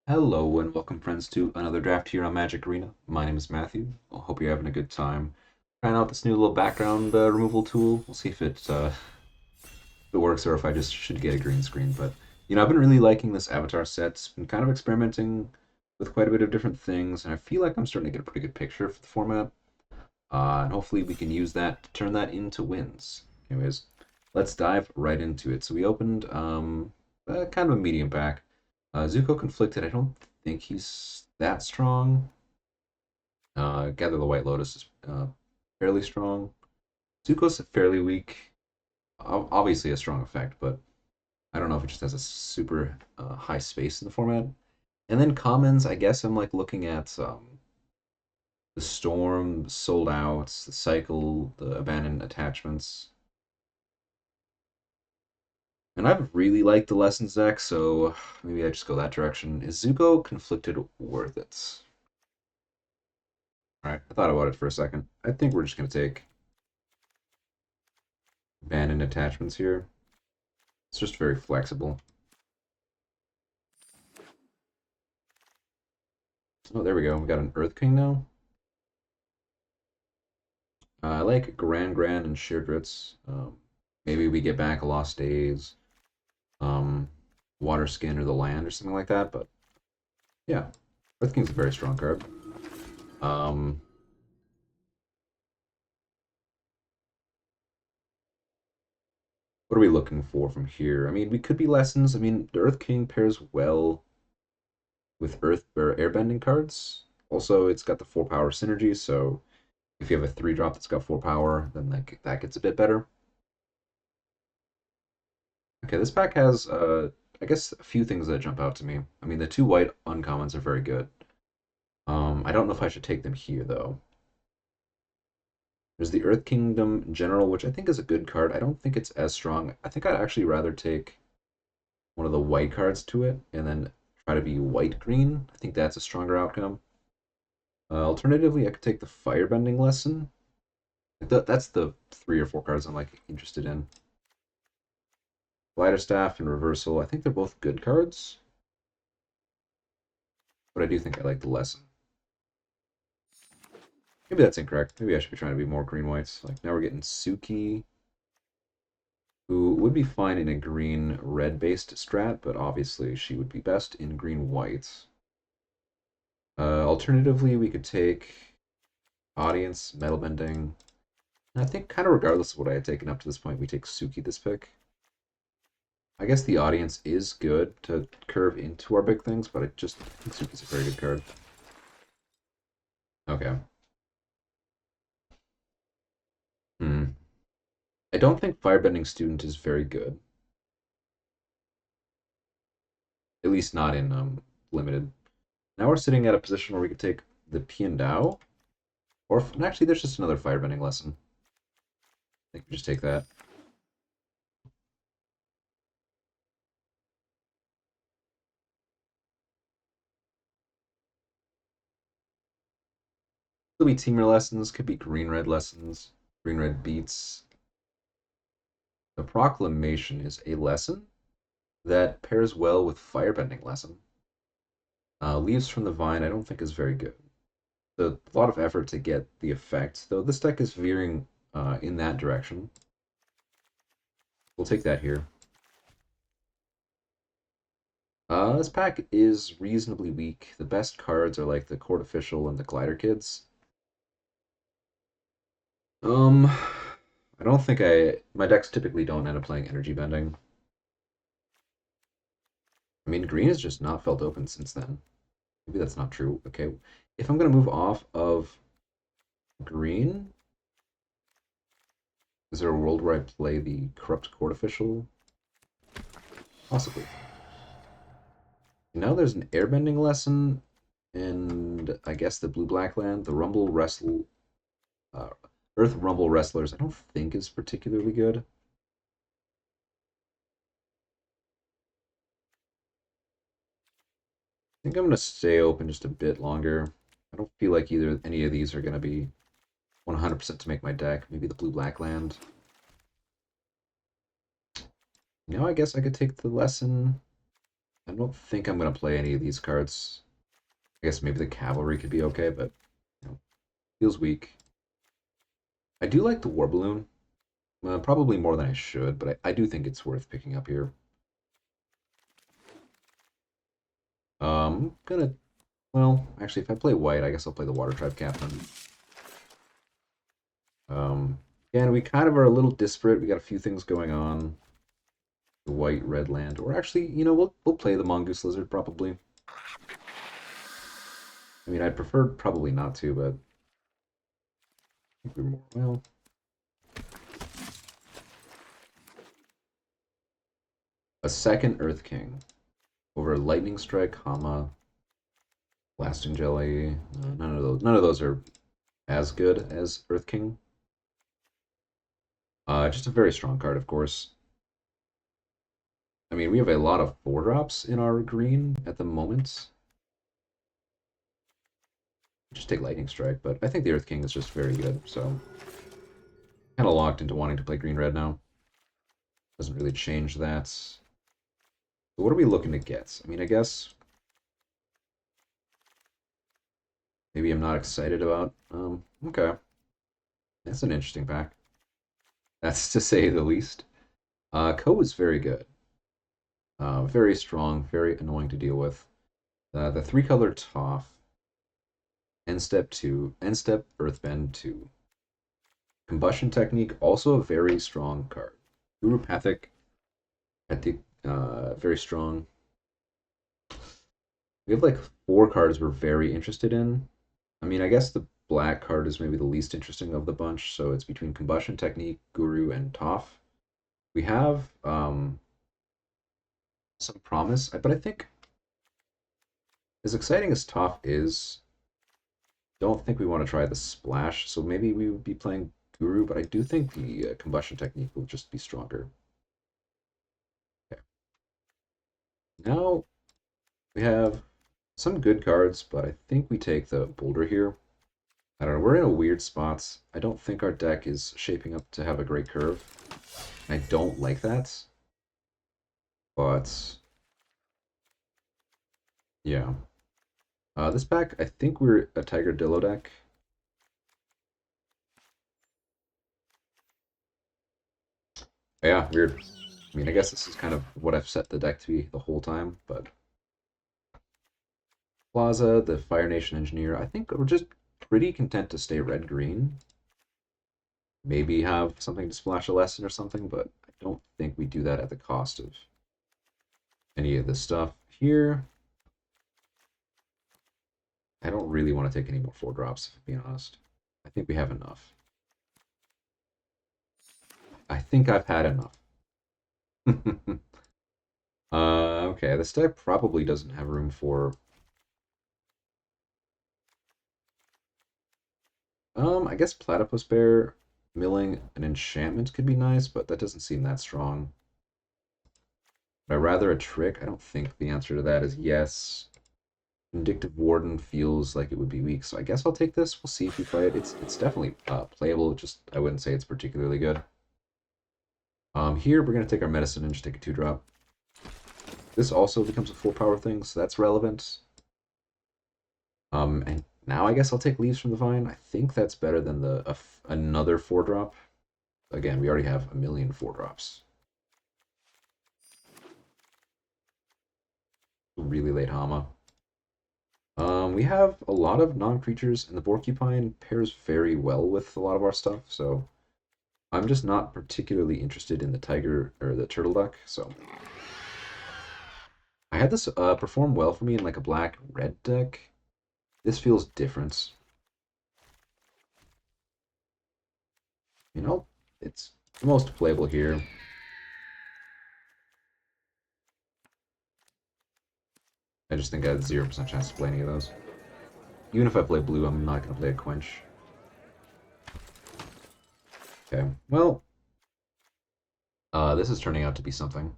Hello and welcome, friends, to another draft here on Magic Arena. My name is Matthew. I hope you're having a good time trying out this new little background removal tool. We'll see if it works or if I just should get a green screen. But I've been really liking this avatar set. Been kind of experimenting with quite a bit of different things, and I feel like I'm starting to get a pretty good picture for the format. And hopefully we can use that to turn that into wins. Anyways, let's dive right into it. So we opened kind of a medium pack. Zuko Conflicted, I don't think he's that strong. Gather the White Lotus is fairly strong. Zuko's fairly weak. Obviously a strong effect, but I don't know if it just has a super high space in the format. And then commons, I guess I'm like looking at the Storm, Sold Out, the Cycle, the Abandoned Attachments. And I've really liked the Lessons deck, so maybe I just go that direction. Is Zuko Conflicted worth it? Alright, I thought about it for a second. I think we're just going to take Abandoned Attachments here. It's just very flexible. Oh, there we go. We got an Earth King now. I like Grand and Sheardrits. Maybe we get back a Lost Days, Water Skin, or the Land, or something like that. But yeah, Earth King's a very strong card. Um, what are we looking for from here? I mean, we could be Lessons. I mean, the Earth King pairs well with Earth or Airbending cards. Also, it's got the 4 power synergy, so if you have a 3 drop that's got 4 power, then that gets a bit better. Okay, this pack has, I guess, a few things that jump out to me. I mean, the 2 white uncommons are very good. I don't know if I should take them here, though. There's the Earth Kingdom General, which I think is a good card. I don't think it's as strong. I think I'd actually rather take one of the white cards to it and then try to be white-green. I think that's a stronger outcome. Alternatively, I could take the Firebending Lesson. That's the 3 or 4 cards I'm like interested in. Glider Staff and Reversal. I think they're both good cards, but I do think I like the Lesson. Maybe that's incorrect. Maybe I should be trying to be more green-whites. Like, now we're getting Suki, who would be fine in a green-red-based strat, but obviously she would be best in green-white. Alternatively, we could take Audience, Metal Bending. And I think kind of regardless of what I had taken up to this point, we take Suki this pick. I guess the Audience is good to curve into our big things, but I think Suki's a very good card. Okay. Hmm. I don't think Firebending Student is very good. At least not in limited. Now we're sitting at a position where we could take the Piandao, or actually, there's just another Firebending Lesson. I think we just take that. Could be Teamer Lessons, could be Green-Red Lessons, Green-Red Beats. The Proclamation is a lesson that pairs well with Firebending Lesson. Leaves from the Vine, I don't think is very good. So a lot of effort to get the effect, though this deck is veering in that direction. We'll take that here. This pack is reasonably weak. The best cards are like the Court Official and the Glider Kids. I don't think my decks typically don't end up playing Energy Bending. I mean, green has just not felt open since then. Maybe that's not true. Okay, if I'm gonna move off of green, is there a world where I play the Corrupt Court Official? Possibly. Now there's an airbending lesson, and I guess the blue-black land, the uh, Earth Rumble Wrestlers, I don't think is particularly good. I think I'm going to stay open just a bit longer. I don't feel like any of these are going to be 100% to make my deck. Maybe the blue-black land. I guess I could take the lesson. I don't think I'm going to play any of these cards. I guess maybe the Cavalry could be okay, but feels weak. I do like the War Balloon. Probably more than I should, but I do think it's worth picking up here. Gonna, well, actually, if I play white, I guess I'll play the Water Tribe Captain. Again, we kind of are a little disparate. We got a few things going on. The white, red land. Or actually, we'll play the Mongoose Lizard, probably. I mean, I'd prefer probably not to, but I think we're more, well... A second Earth King over Lightning Strike, Blasting Jelly. None of those are as good as Earth King. Just a very strong card, of course. I mean, we have a lot of 4-drops in our green at the moment. Just take Lightning Strike, but I think the Earth King is just very good, so kind of locked into wanting to play green-red now. Doesn't really change that. So what are we looking to get? I mean, I guess maybe I'm not excited about. Okay. That's an interesting pack. That's to say the least. Ko is very good. Very strong, very annoying to deal with. The 3-color Toph. End step 2. End step Earthbend 2. Combustion Technique, also a very strong card. Urupathic, I think, very strong. We have like 4 cards we're very interested in. I mean, I guess the black card is maybe the least interesting of the bunch, so it's between Combustion Technique, Guru, and Toph. We have some promise, but I think as exciting as Toph is, don't think we want to try the Splash, so maybe we would be playing Guru, but I do think the Combustion Technique will just be stronger. Okay. Now we have some good cards, but I think we take the Boulder here. I don't know, we're in a weird spot. I don't think our deck is shaping up to have a great curve. I don't like that. But yeah. This pack, I think we're a Tiger Dillo deck. Yeah, weird. I mean, I guess this is kind of what I've set the deck to be the whole time, but Plaza, the Fire Nation Engineer, I think we're just pretty content to stay red-green. Maybe have something to splash a lesson or something, but I don't think we do that at the cost of any of this stuff here. I don't really want to take any more 4-drops, if I'm being honest. I think we have enough. I think I've had enough. Okay, this deck probably doesn't have room for... I guess Platypus Bear milling an enchantment could be nice, but that doesn't seem that strong. Would I rather a trick? I don't think the answer to that is yes. Vindictive Warden feels like it would be weak, so I guess I'll take this. We'll see if we play it. It's definitely playable, just I wouldn't say it's particularly good. Here we're going to take our Medicine and just take a 2-drop. This also becomes a 4-power thing, so that's relevant. And now I guess I'll take Leaves from the Vine. I think that's better than the another 4-drop. Again, we already have a million 4-drops. Really late Hama. We have a lot of non-creatures, and the Porcupine pairs very well with a lot of our stuff, so I'm just not particularly interested in the Tiger or the Turtle Duck, so I had this perform well for me in like a black-red deck. This feels different. You know, it's most playable here. I just think I had 0% chance to play any of those. Even if I play blue, I'm not going to play a Quench. Okay, well, this is turning out to be something.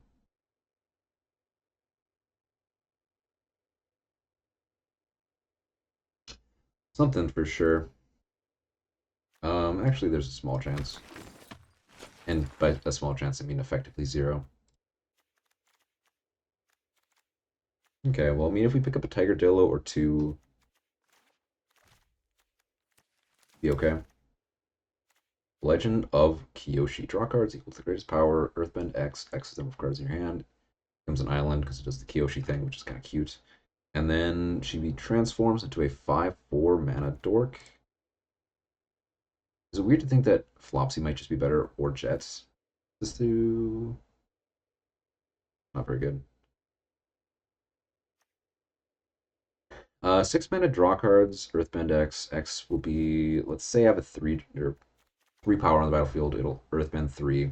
Something for sure. Actually, there's a small chance. And by a small chance, I mean effectively 0. Okay, well, I mean, if we pick up a Tiger Dillo or two, be okay. Legend of Kyoshi. Draw cards equal to the greatest power. Earthbend X. X is the number of cards in your hand. Becomes an island because it does the Kyoshi thing, which is kind of cute. And then she transforms into a 5/4 mana dork. Is it weird to think that Flopsy might just be better or Jets? This do not very good. 6 mana draw cards, Earthbend X. X will be, let's say I have a three power on the battlefield. It'll Earthbend 3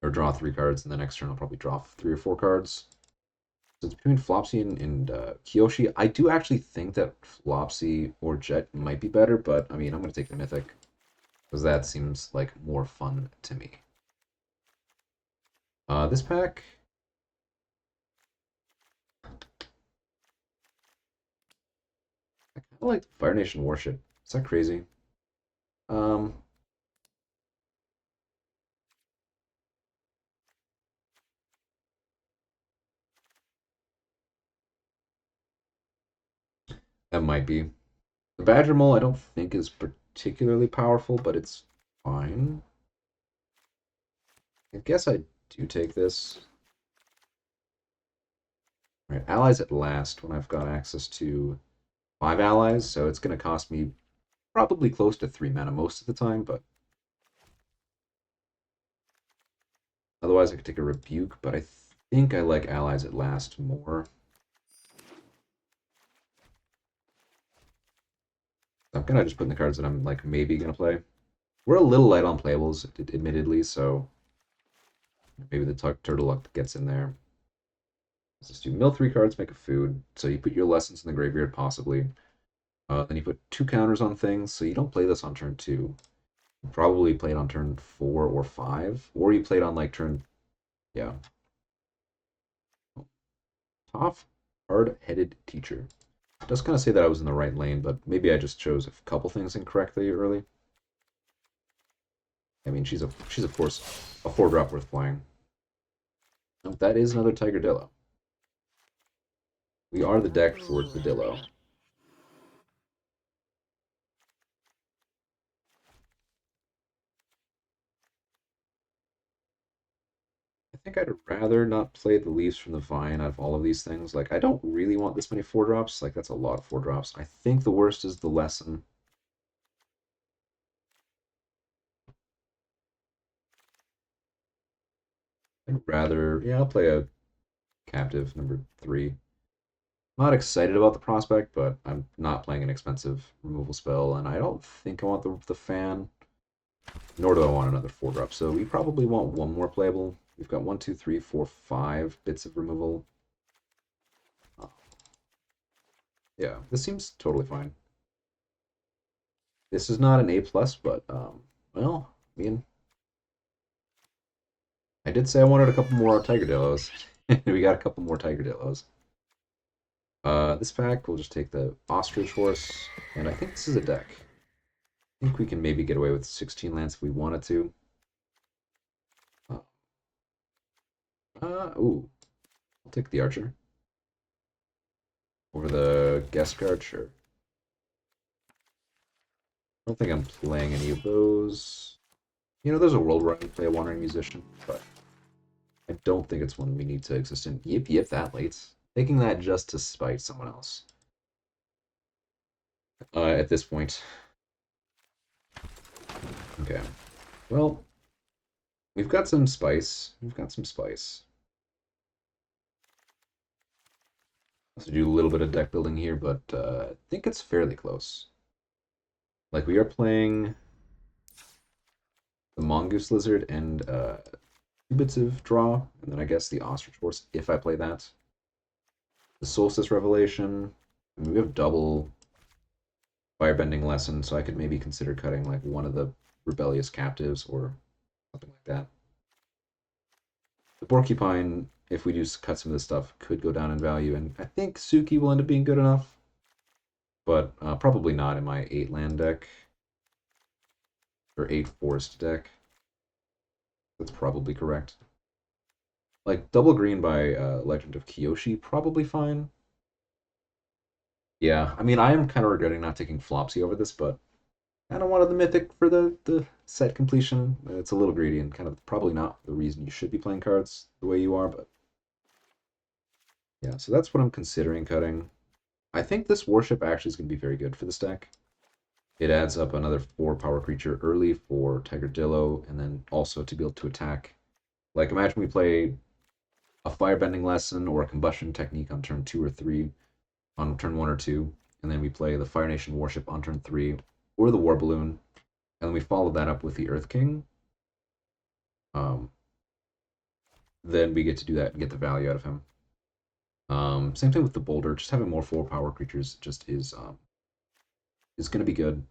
or draw 3 cards, and the next turn I'll probably draw 3 or 4 cards. So it's between Flopsy and Kyoshi. I do actually think that Flopsy or Jet might be better, but I mean, I'm going to take the Mythic because that seems like more fun to me. This pack, I kind of like Fire Nation Warship. Is that crazy? Um, that might be. The Badger Mole I don't think is particularly powerful, but it's fine. I guess I do take this. All right, allies at last when I've got access to 5 allies, so it's going to cost me probably close to 3 mana most of the time, but otherwise I could take a Rebuke, but I think I like allies at last more. I'm kind of just putting the cards that I'm like maybe going to play. We're a little light on playables, admittedly, so maybe the Turtle Luck gets in there. Let's just do mill 3 cards, make a food. So you put your lessons in the graveyard, possibly. Then you put 2 counters on things, so you don't play this on turn 2. You probably play it on turn 4 or 5, or you play it on like turn, yeah. Toph, hard-headed teacher. It does kind of say that I was in the right lane, but maybe I just chose a couple things incorrectly early. I mean, she's of course a 4-drop worth playing. Oh, that is another Tiger Dillo. We are the deck for the Dillo. I think I'd rather not play the Leaves from the Vine out of all of these things. Like, I don't really want this many 4-drops. Like, that's a lot of 4-drops. I think the worst is the Lesson. I'd rather, yeah, I'll play a Captive number 3. Not excited about the prospect, but I'm not playing an expensive removal spell, and I don't think I want the fan, nor do I want another 4-drop. So we probably want one more playable. We've got 1, 2, 3, 4, 5 bits of removal. Yeah, this seems totally fine. This is not an A plus, but well, I mean, I did say I wanted a couple more Tiger Dillos. We got a couple more Tiger Dillos. This pack, we'll just take the Ostrich Horse, and I think this is a deck. I think we can maybe get away with 16 lands if we wanted to. Ooh, I'll take the Archer. Over the guest card, sure. I don't think I'm playing any of those. You know, there's a world where I can play a Wandering Musician, but I don't think it's one we need to exist in. Yip, that late. Taking that just to spite someone else. At this point. Okay. Well, we've got some spice. We've got some spice. Also do a little bit of deck building here, but I think it's fairly close. Like, we are playing the Mongoose Lizard and 2 bits of draw, and then I guess the Ostrich Horse if I play that. The Solstice Revelation. I mean, we have double Firebending Lesson, so I could maybe consider cutting like one of the Rebellious Captives or something like that. The Porcupine, if we do cut some of this stuff, could go down in value, and I think Suki will end up being good enough, but probably not in my 8-land deck or 8 forest deck. That's probably correct. Like double green by Legend of Kyoshi, probably fine. Yeah, I mean, I am kind of regretting not taking Flopsy over this, but I don't wanted the Mythic for the set completion. It's a little greedy and kind of probably not the reason you should be playing cards the way you are, but yeah, so that's what I'm considering cutting. I think this Warship actually is going to be very good for this deck. It adds up another 4 power creature early for Tigerdillo, and then also to be able to attack. Like, imagine we play a Firebending Lesson or a Combustion Technique on turn 2 or 3, on turn 1 or 2, and then we play the Fire Nation Warship on turn 3, or the War Balloon, and then we follow that up with the Earth King. Um, then we get to do that and get the value out of him. Same thing with the Boulder. Just having more 4 power creatures just is going to be good.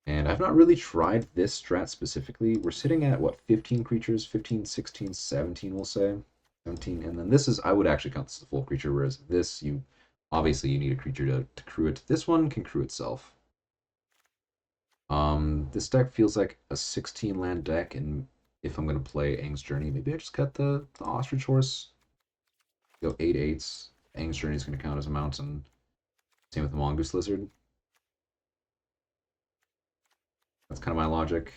And I've not really tried this strat specifically. We're sitting at, what, 15 creatures? 15, 16, 17, we'll say. 17. And then this is, I would actually count this as a full creature, whereas this, obviously you need a creature to crew it. This one can crew itself. This deck feels like a 16 land deck, and if I'm going to play Aang's Journey, maybe I just cut the Ostrich Horse. Go 8/8s. Aang's Journey is going to count as a mountain. Same with the Mongoose Lizard. That's kind of my logic.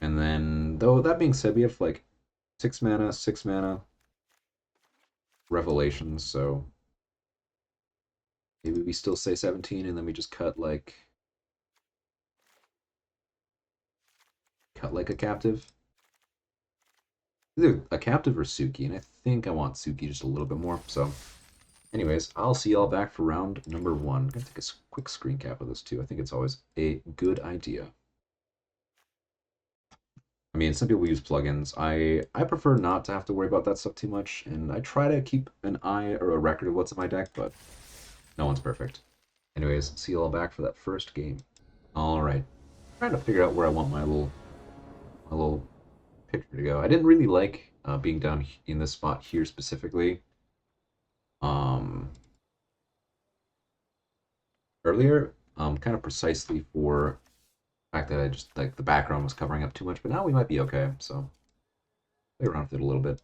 And then, though, that being said, we have like 6 mana, 6 mana, Revelations, so maybe we still say 17 and then we just cut like a captive. Either a captive or Suki, and I think I want Suki just a little bit more. So, anyways, I'll see y'all back for round number 1. I'm gonna take a quick screen cap of this too. I think it's always a good idea. I mean, some people use plugins. I prefer not to have to worry about that stuff too much, and I try to keep an eye or a record of what's in my deck, but no one's perfect. Anyways, see you all back for that first game. All right, trying to figure out where I want my little picture to go. I didn't really like being down in this spot here specifically. Um, Earlier, kind of precisely for the fact that I just like the background was covering up too much, but now we might be okay. So play around with it a little bit.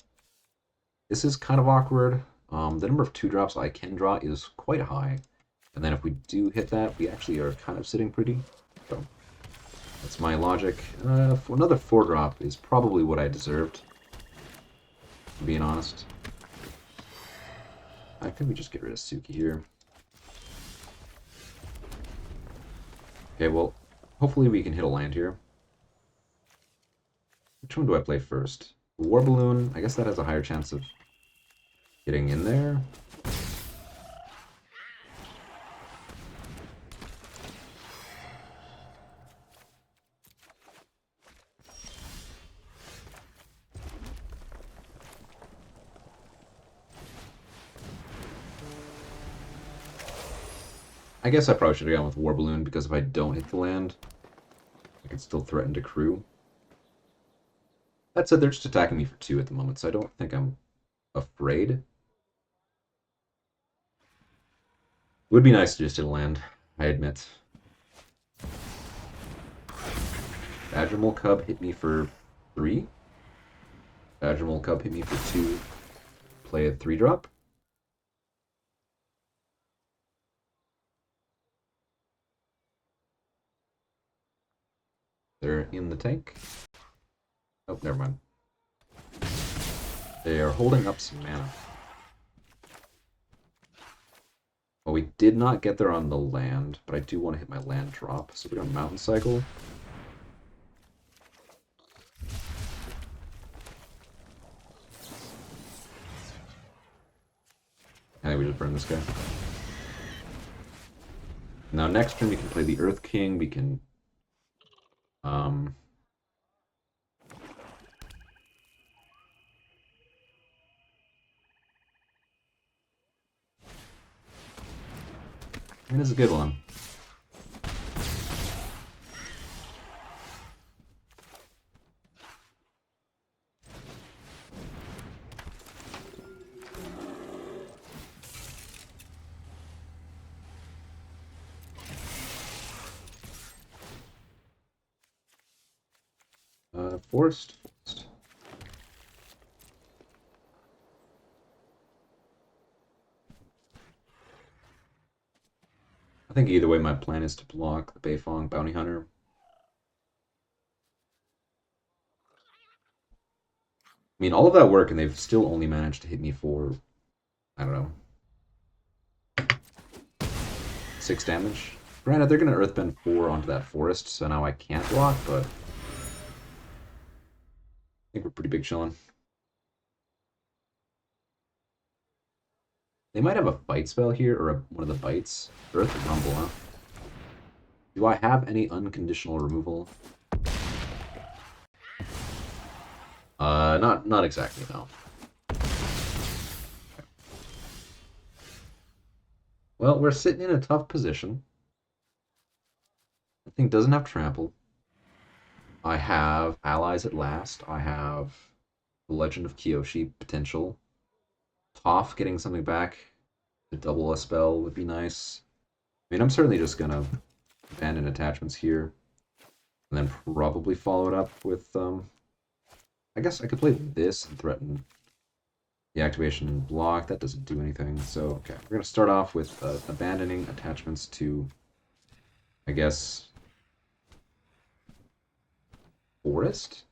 This is kind of awkward. The number of 2-drops I can draw is quite high. And then if we do hit that, we actually are kind of sitting pretty. So that's my logic. For another 4-drop is probably what I deserved, being honest. I think we just get rid of Suki here. Okay, well, hopefully we can hit a land here. Which one do I play first? The War Balloon, I guess that has a higher chance of getting in there. I guess I probably should have gone with War Balloon, because if I don't hit the land, I could still threaten to crew. That said, they're just attacking me for 2 at the moment, so I don't think I'm afraid. It would be nice to just hit a land, I admit. Badgermole Cub hit me for 3. Badgermole Cub hit me for 2. Play a 3-drop. They're in the tank. Oh, never mind. They are holding up some mana. Well, we did not get there on the land, but I do want to hit my land drop, so we're going to Mountain Cycle. I think we just burn this guy. Now next turn we can play the Earth King, we can it is a good one. Forest. I think either way, my plan is to block the Beifong Bounty Hunter. I mean, all of that work, and they've still only managed to hit me for, I don't know, 6 damage. Granted, they're going to Earthbend 4 onto that forest, so now I can't block, but I think we're pretty big chilling. They might have a fight spell here, or one of the bites. Earth Rumble, huh? Do I have any unconditional removal? Not exactly, no. Well, we're sitting in a tough position. The thing doesn't have trample. I have allies at last. I have the Legend of Kyoshi potential. Toph getting something back to double a spell would be nice. I mean, I'm certainly just gonna abandon attachments here, and then probably follow it up with I guess I could play this and threaten the activation and block. That doesn't do anything. So okay, we're gonna start off with abandoning attachments to, I guess, forest.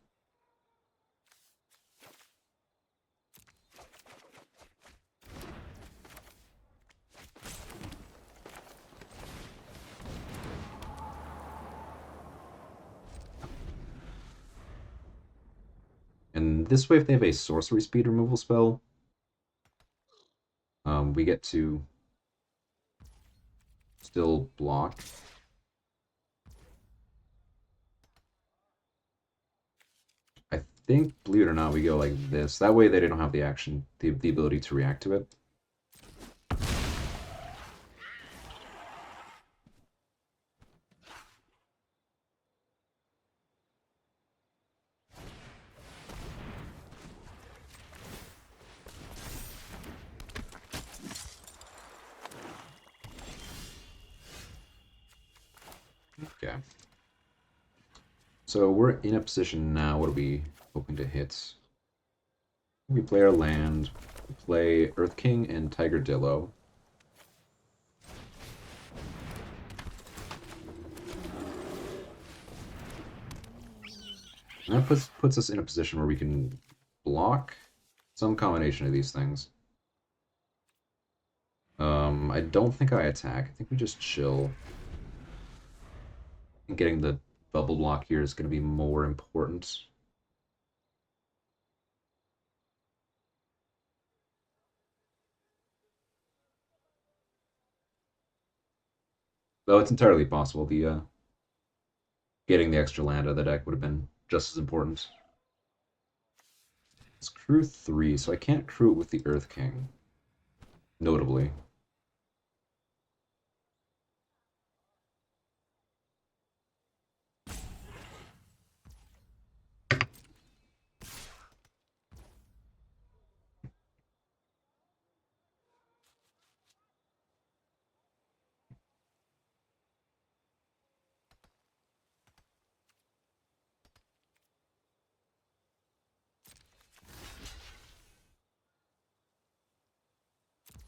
And this way, if they have a sorcery speed removal spell, we get to still block. I think, believe it or not, we go like this. That way they don't have the action, the ability to react to it. Okay. So we're in a position now. What are we hoping to hit? We play our land. We play Earth King and Tiger Dillo. And that puts us in a position where we can block some combination of these things. I don't think I attack. I think we just chill. And getting the bubble block here is going to be more important. Though it's entirely possible the getting the extra land out of the deck would have been just as important. It's crew 3, so I can't crew it with the Earth King. Notably.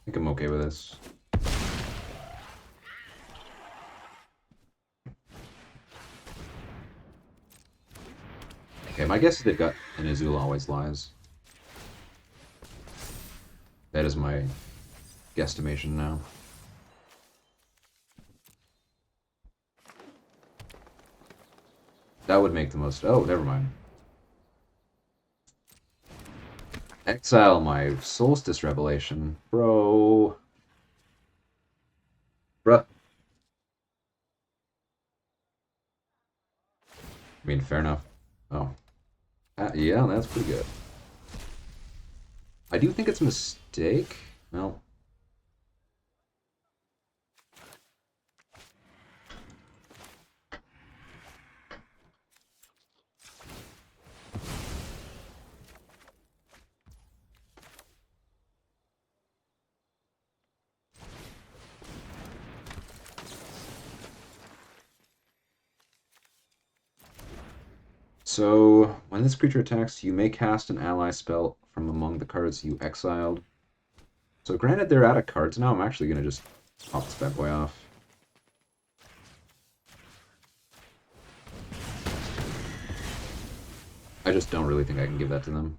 I think I'm okay with this. Okay, my guess is they've got an Azula Always Lies. That is my guesstimation now. That would make the most... Oh, never mind. Exile my Solstice Revelation. Bro. Bruh. I mean, fair enough. Oh. Yeah, that's pretty good. I do think it's a mistake. Well... So, when this creature attacks, you may cast an ally spell from among the cards you exiled. So granted they're out of cards now, I'm actually going to just pop this bad boy off. I just don't really think I can give that to them.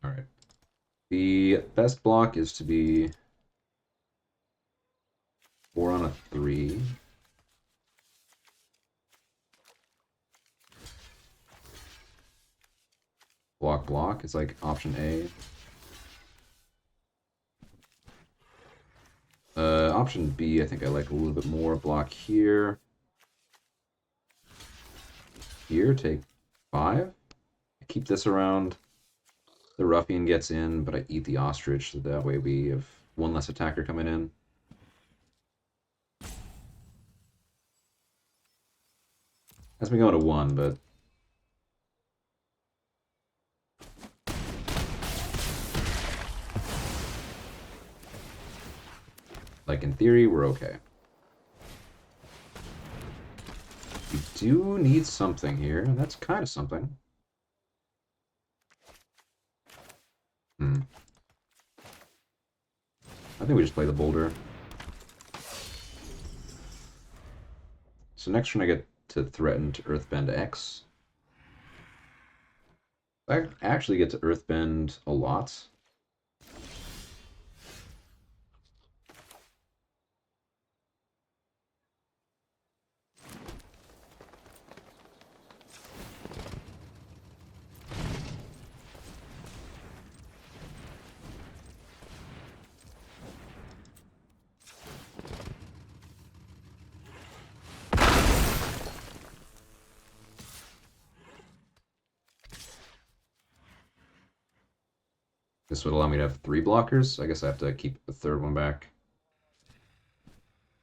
Alright. The best block is to be 4 on a 3. Block is like option A. Option B, I think I like a little bit more. Block here. Here, take 5. I keep this around. The ruffian gets in, but I eat the ostrich, so that way we have one less attacker coming in. Has me going to 1, but like in theory, we're okay. We do need something here, and that's kind of something. I think we just play the Boulder. So next turn I get to threaten to Earthbend X. I actually get to Earthbend a lot. This would allow me to have 3 blockers. I guess I have to keep the third one back.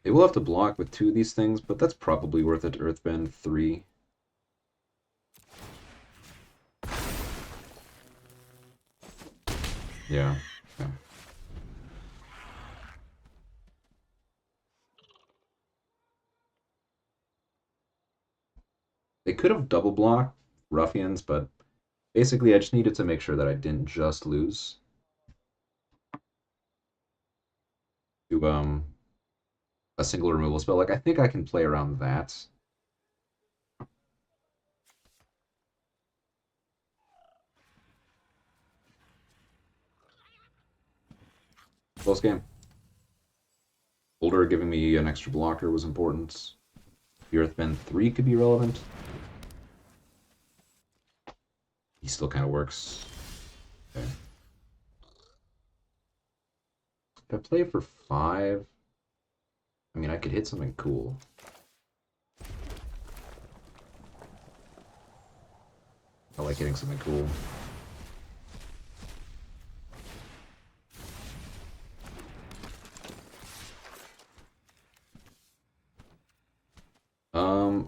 It will have to block with 2 of these things, but that's probably worth it to Earthbend 3. Yeah. They could have double blocked Ruffians, but basically I just needed to make sure that I didn't just lose to a single removal spell. Like, I think I can play around that. Close game. Boulder giving me an extra blocker was important. The Earthbend 3 could be relevant. He still kind of works. Okay. If I play for 5, I mean, I could hit something cool. I like hitting something cool.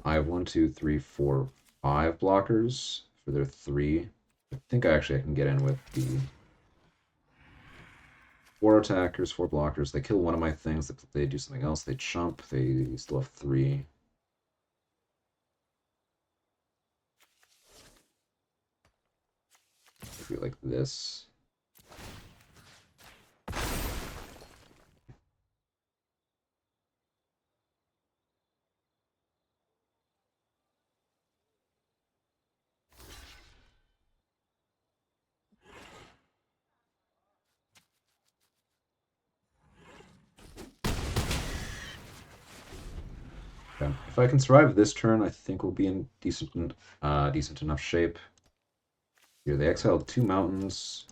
I have 1, 2, 3, 4, 5 blockers for their 3. I think I can get in with the 4 attackers, 4 blockers. They kill one of my things. They do something else. They chump. They still have 3. If we like this. Okay. If I can survive this turn, I think we'll be in decent enough shape. Here, they exiled 2 mountains,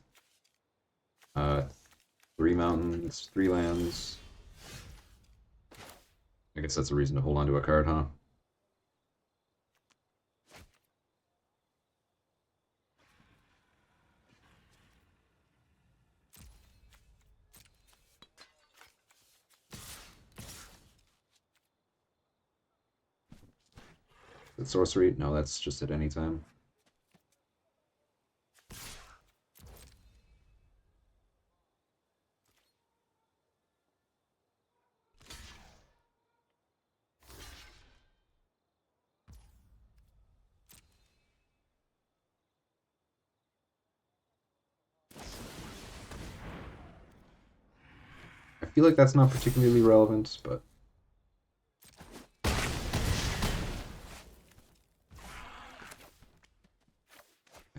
3 mountains, 3 lands. I guess that's a reason to hold on to a card, huh? The sorcery? No, that's just at any time. feel like that's not particularly relevant, but I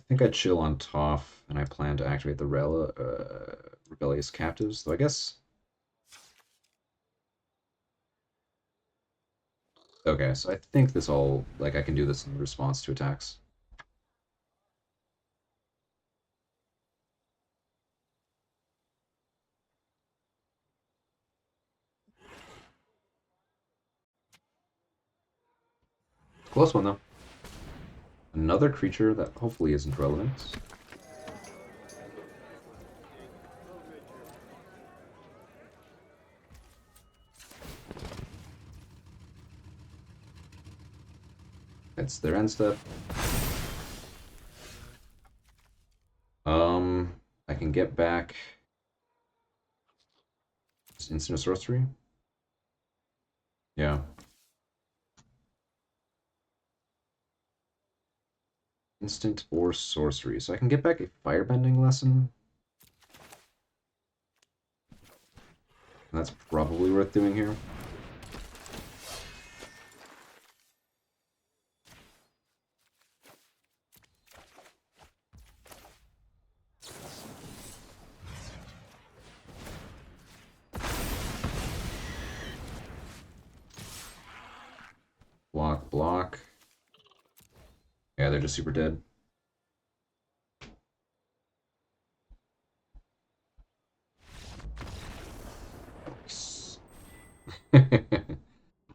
think I chill on Toph, and I plan to activate the Rebellious Captives, though I guess... Okay, so I think this all... Like, I can do this in response to attacks. Close one, though. Another creature that hopefully isn't relevant. It's their end step. I can get back instant sorcery. Yeah. Instant or sorcery. So I can get back a firebending lesson. That's probably worth doing here. Block, block. Yeah, they're just super dead.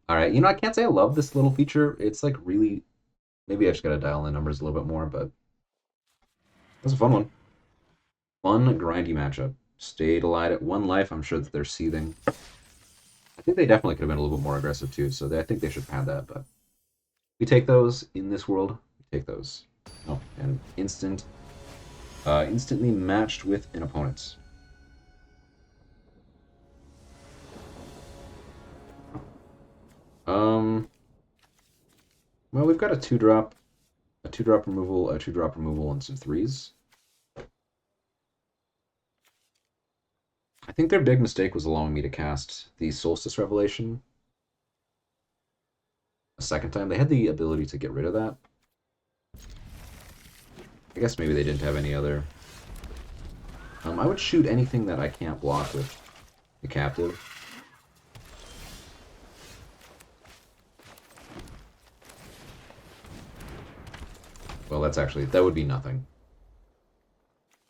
All right, you know, I can't say I love this little feature. It's like really, maybe I just gotta dial in the numbers a little bit more, but that's a fun one. Fun, grindy matchup. Stayed alive at one life. I'm sure that they're seething. I think they definitely could have been a little bit more aggressive too, so I think they should have had that, but we take those in this world. We take those. Oh, and instantly matched with an opponent. Um, well, we've got a 2-drop, a 2-drop removal, a 2-drop removal, and some 3s. I think their big mistake was allowing me to cast the Solstice Revelation a second time. They had the ability to get rid of that. I guess maybe they didn't have any other. I would shoot anything that I can't block with the captive. Well, that would be nothing.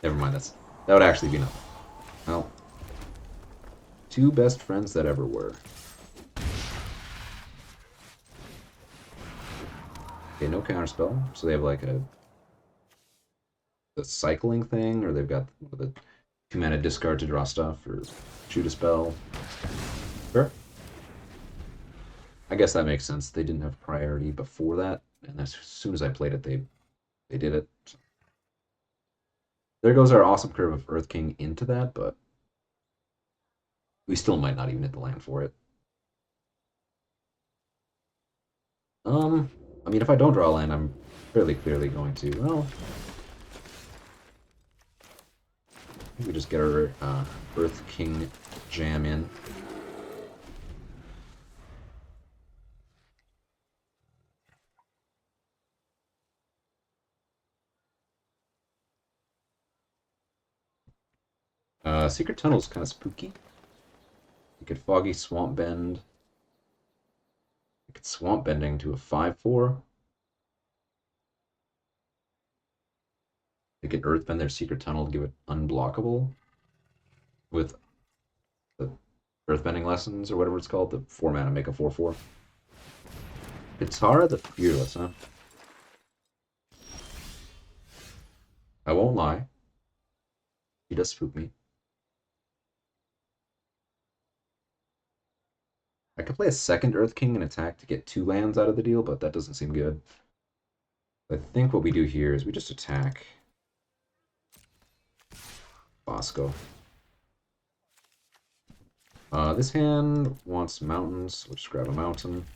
Never mind, that would actually be nothing. Well, two best friends that ever were. Okay, no counterspell, so they have like the cycling thing, or they've got the 2-mana discard to draw stuff, or shoot a spell. Sure. I guess that makes sense. They didn't have priority before that, and as soon as I played it, they did it. So there goes our awesome curve of Earth King into that, but we still might not even hit the land for it. I mean, if I don't draw land, I'm fairly clearly going to. Well, I think we just get our Earth King jam in. Secret Tunnel's kind of spooky. You could Foggy Swamp Bend. You could Swamp Bending to a 5/4. They could Earthbend their Secret Tunnel to give it unblockable with the Earthbending Lessons or whatever it's called, the 4-mana make a 4/4. Katara the Fearless, huh? I won't lie. He does spook me. I could play a second Earth King and attack to get 2 lands out of the deal, but that doesn't seem good. I think what we do here is we just attack Bosco. This hand wants mountains. We'll just grab a mountain.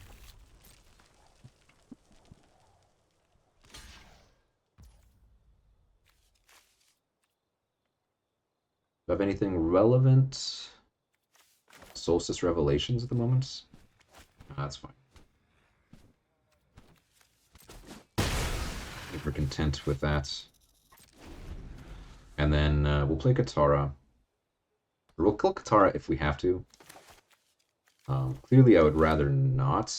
Do I have anything relevant? Solstice Revelations at the moment. That's fine. I think we're content with that. And then we'll play Katara. Or we'll kill Katara if we have to. Clearly, I would rather not.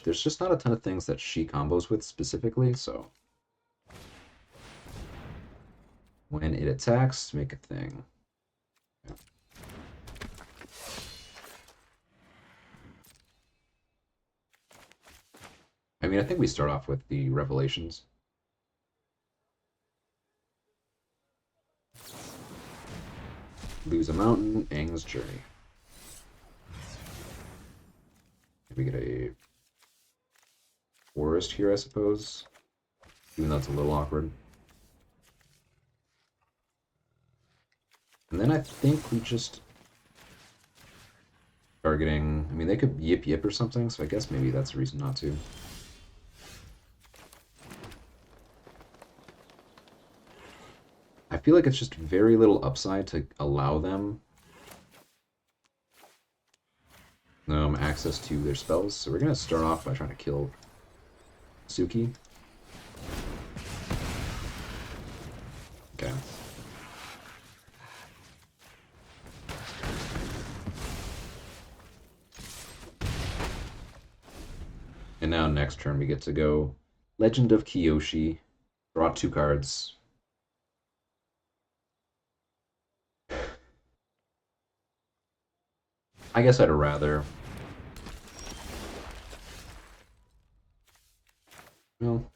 There's just not a ton of things that she combos with specifically, so... When it attacks, make a thing. Yeah. I mean, I think we start off with the Revelations. Lose a mountain, Aang's Journey. We get a forest here, I suppose. Even though it's a little awkward. And then I think we just... Targeting... I mean, they could Yip Yip or something, so I guess maybe that's a reason not to. I feel like it's just very little upside to allow them access to their spells. So we're going to start off by trying to kill Suki. Okay. And now next turn we get to go Legend of Kyoshi. Draw 2 cards. I guess I'd rather... Well...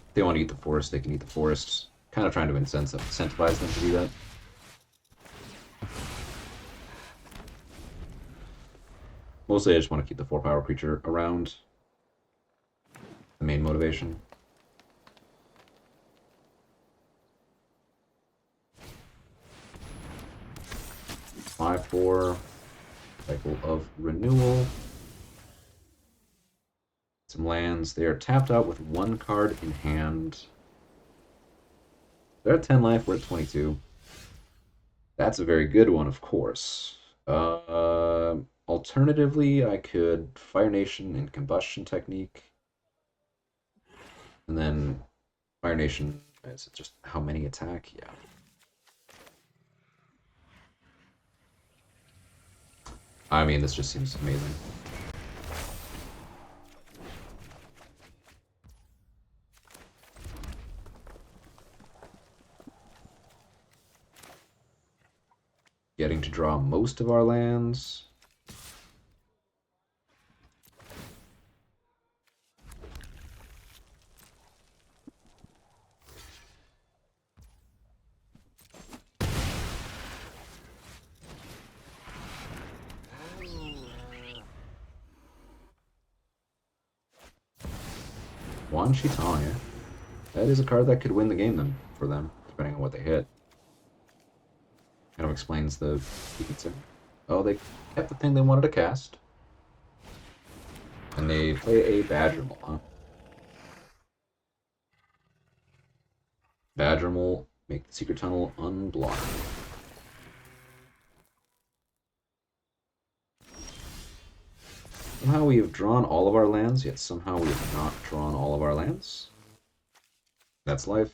If they want to eat the forest, they can eat the forest. Kind of trying to incentivize them to do that. Mostly I just want to keep the 4-power creature around. The main motivation. Five, 4. Cycle of Renewal. Some lands. They are tapped out with 1 card in hand. They're at 10 life, we're at 22. That's a very good one, of course. Alternatively, I could Fire Nation and Combustion Technique. And then Fire Nation, is it just how many attack? Yeah. I mean, this just seems amazing. Getting to draw most of our lands. Wan Shitanya. That is a card that could win the game then for them, depending on what they hit. Kind of explains the sequencing. Oh, they kept the thing they wanted to cast. And they play a Badgermole, huh? Badgermole, make the Secret Tunnel unblocked. Somehow we have drawn all of our lands, yet somehow we have not drawn all of our lands. That's life.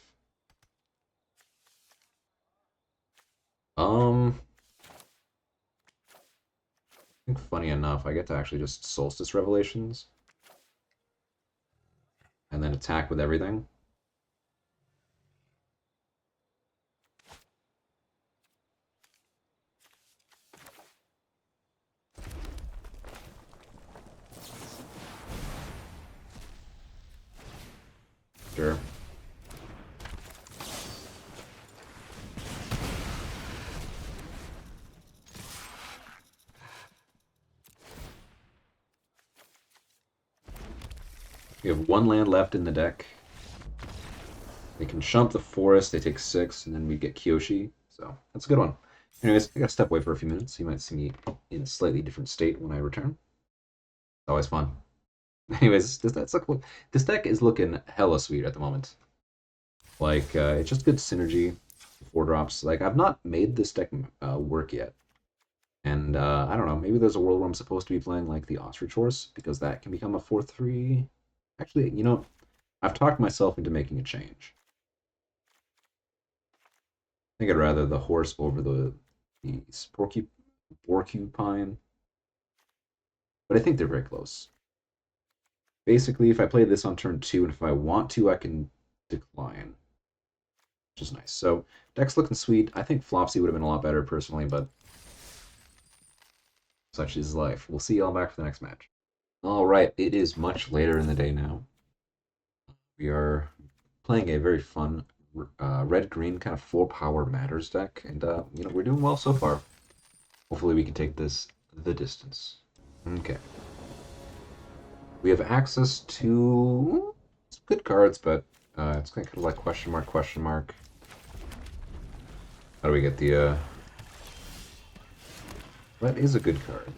I think funny enough, I get to actually just Solstice Revelations. And then attack with everything. Sure. We have one land left in the deck. They can shump the forest, they take 6, and then we get Kyoshi. So that's a good one. Anyways, I gotta step away for a few minutes. You might see me in a slightly different state when I return. It's always fun. Anyways, this deck is looking hella sweet at the moment. Like, it's just good synergy. 4 drops. Like, I've not made this deck work yet. And I don't know, maybe there's a world where I'm supposed to be playing like the Ostrich Horse, because that can become a 4-3. Actually, I've talked myself into making a change. I think I'd rather the horse over the porcupine, but I think they're very close. Basically, if I play this on turn 2, and if I want to, I can decline, which is nice. So, deck's looking sweet. I think Flopsy would have been a lot better personally, but such is life. We'll see y'all back for the next match. All right, it is much later in the day now. We are playing a very fun red-green kind of 4-power matters deck, and we're doing well so far. Hopefully we can take this the distance. Okay. We have access to some good cards, but it's kind of like question mark, question mark. How do we get the... That is a good card.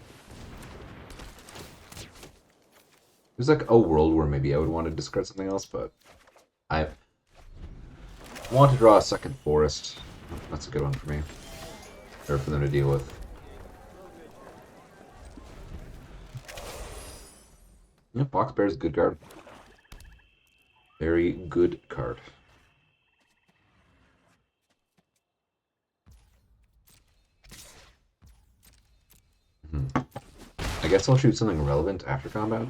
There's like a world where maybe I would want to discard something else, but I want to draw a second forest. That's a good one for me. Or for them to deal with. Yeah, Box Bear is a good card. Very good card. I guess I'll shoot something relevant after combat.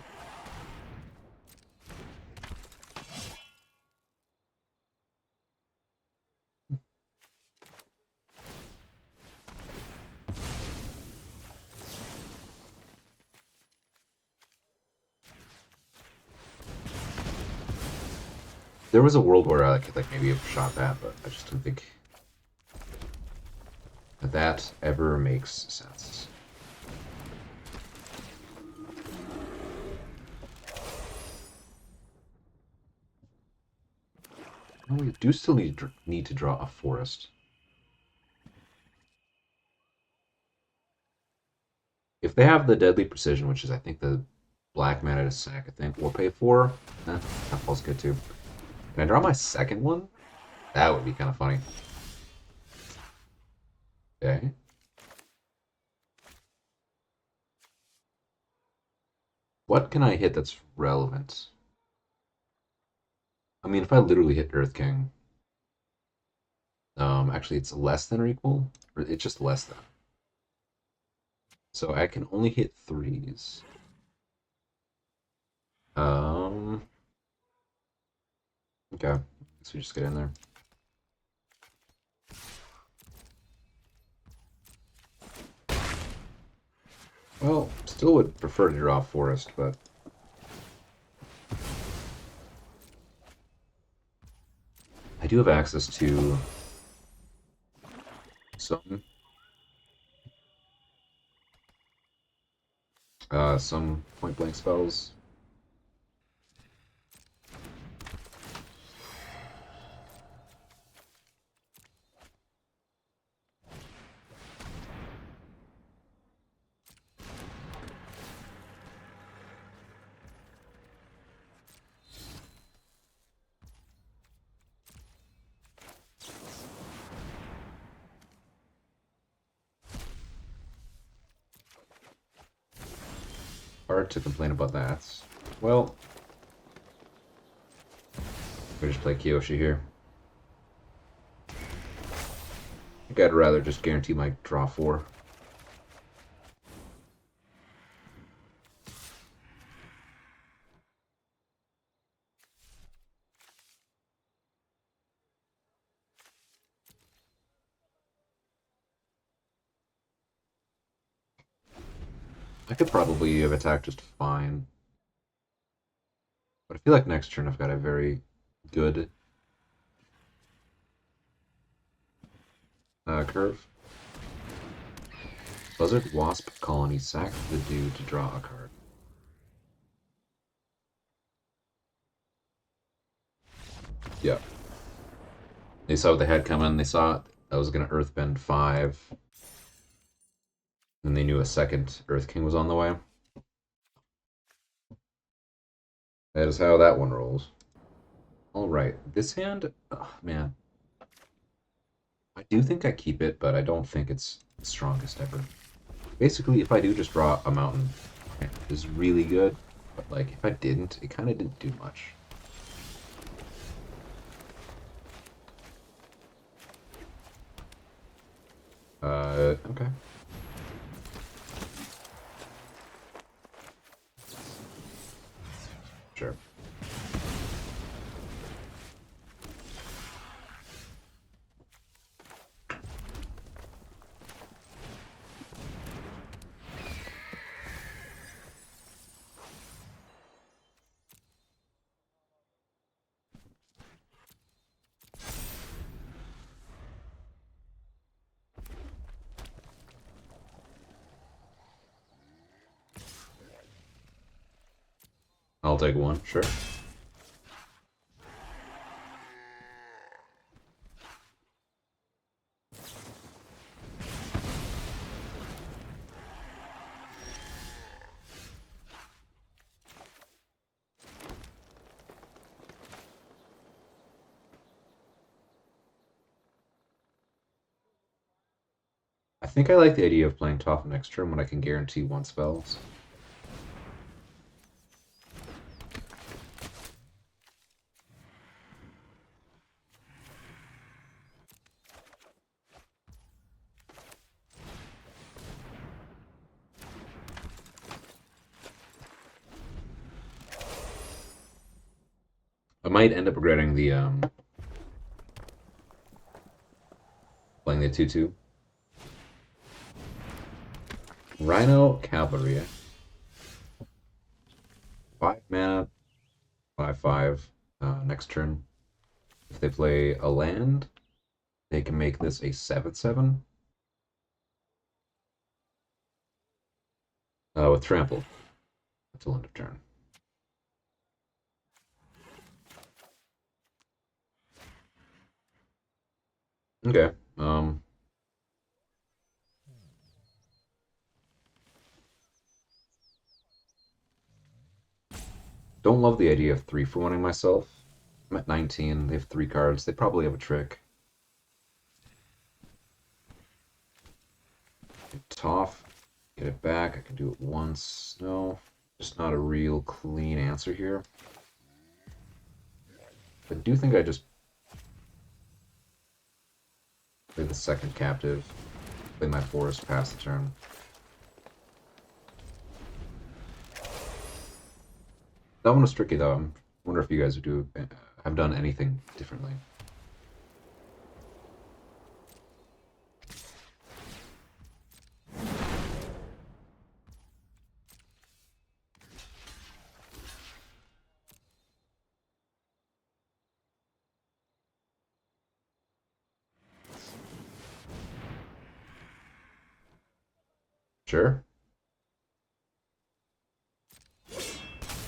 There was a world where I could like maybe have shot that, but I just don't think that ever makes sense. Well, we do still need to draw a forest. If they have the Deadly Precision, which is I think the black mana to sack, I think we'll pay for. That falls good too. Can I draw my second one? That would be kind of funny. Okay. What can I hit that's relevant? I mean, if I literally hit Earth King, actually it's less than or equal, or it's just less than. So I can only hit 3s. Okay. So we just get in there. Well, still would prefer to draw Forest, but I do have access to some point blank spells. Hard to complain about that. Well, we just play Kyoshi here. I think I'd rather just guarantee my draw 4. I could probably have attacked just fine. But I feel like next turn I've got a very good curve. Buzzard Wasp Colony, sack the dude to draw a card. Yeah. They saw what they had coming. They saw I was going to Earthbend 5. And they knew a second Earth King was on the way. That is how that one rolls. Alright, this hand, oh, man. I do think I keep it, but I don't think it's the strongest ever. Basically, if I do just draw a mountain, it is really good. But, like, if I didn't, it kind of didn't do much. Okay. Sure. I'll take one, sure. I think I like the idea of playing Toph next turn when I can guarantee one spells. I might end up regretting the playing the 2/2. Rhino Cavalry. 5 mana, 5/5. Next turn, if they play a land, they can make this a 7/7 with trample until end of turn. Okay. Don't love the idea of 3-for-1ing myself. I'm at 19. They have 3 cards. They probably have a trick. Toph, get it back. I can do it once. No, just not a real clean answer here. I do think I just play the second captive, play my forest, pass the turn. That one was tricky though. I wonder if you guys have done anything differently. Sure.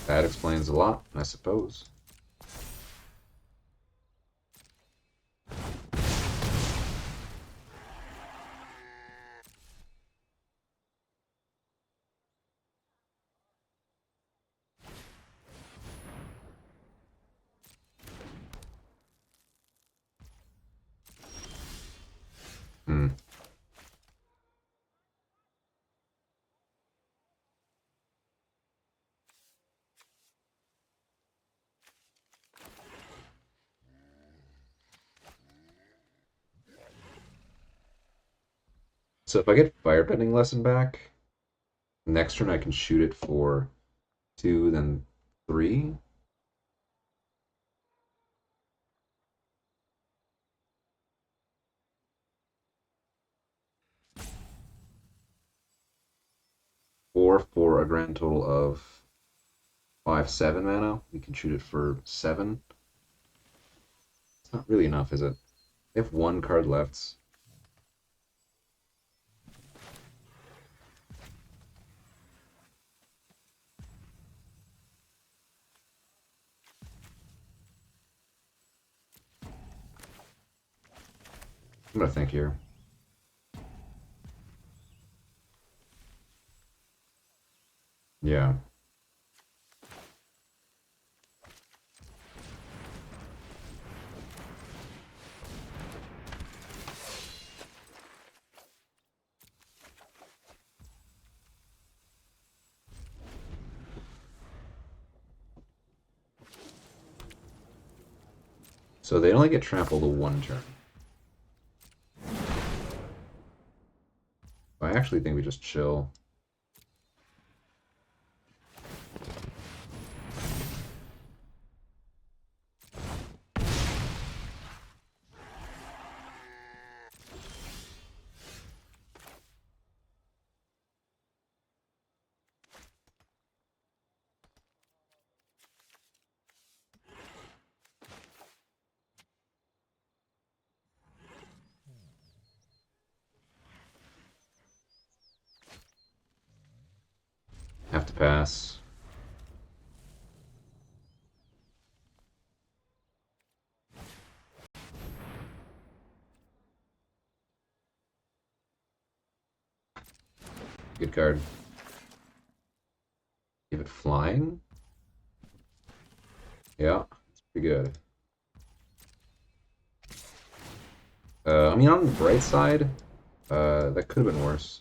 That explains a lot, I suppose. Hmm. So if I get firebending lesson back, next turn I can shoot it for 2, then 3. Or for a grand total of 5/7 mana. We can shoot it for 7. It's not really enough, is it? They have 1 card left. I'm gonna think here. Yeah. So they only get trampled a one turn. I actually think we just chill. Have to pass. Good card. Give it flying. Yeah, it's pretty good. I mean, on the bright side, that could have been worse.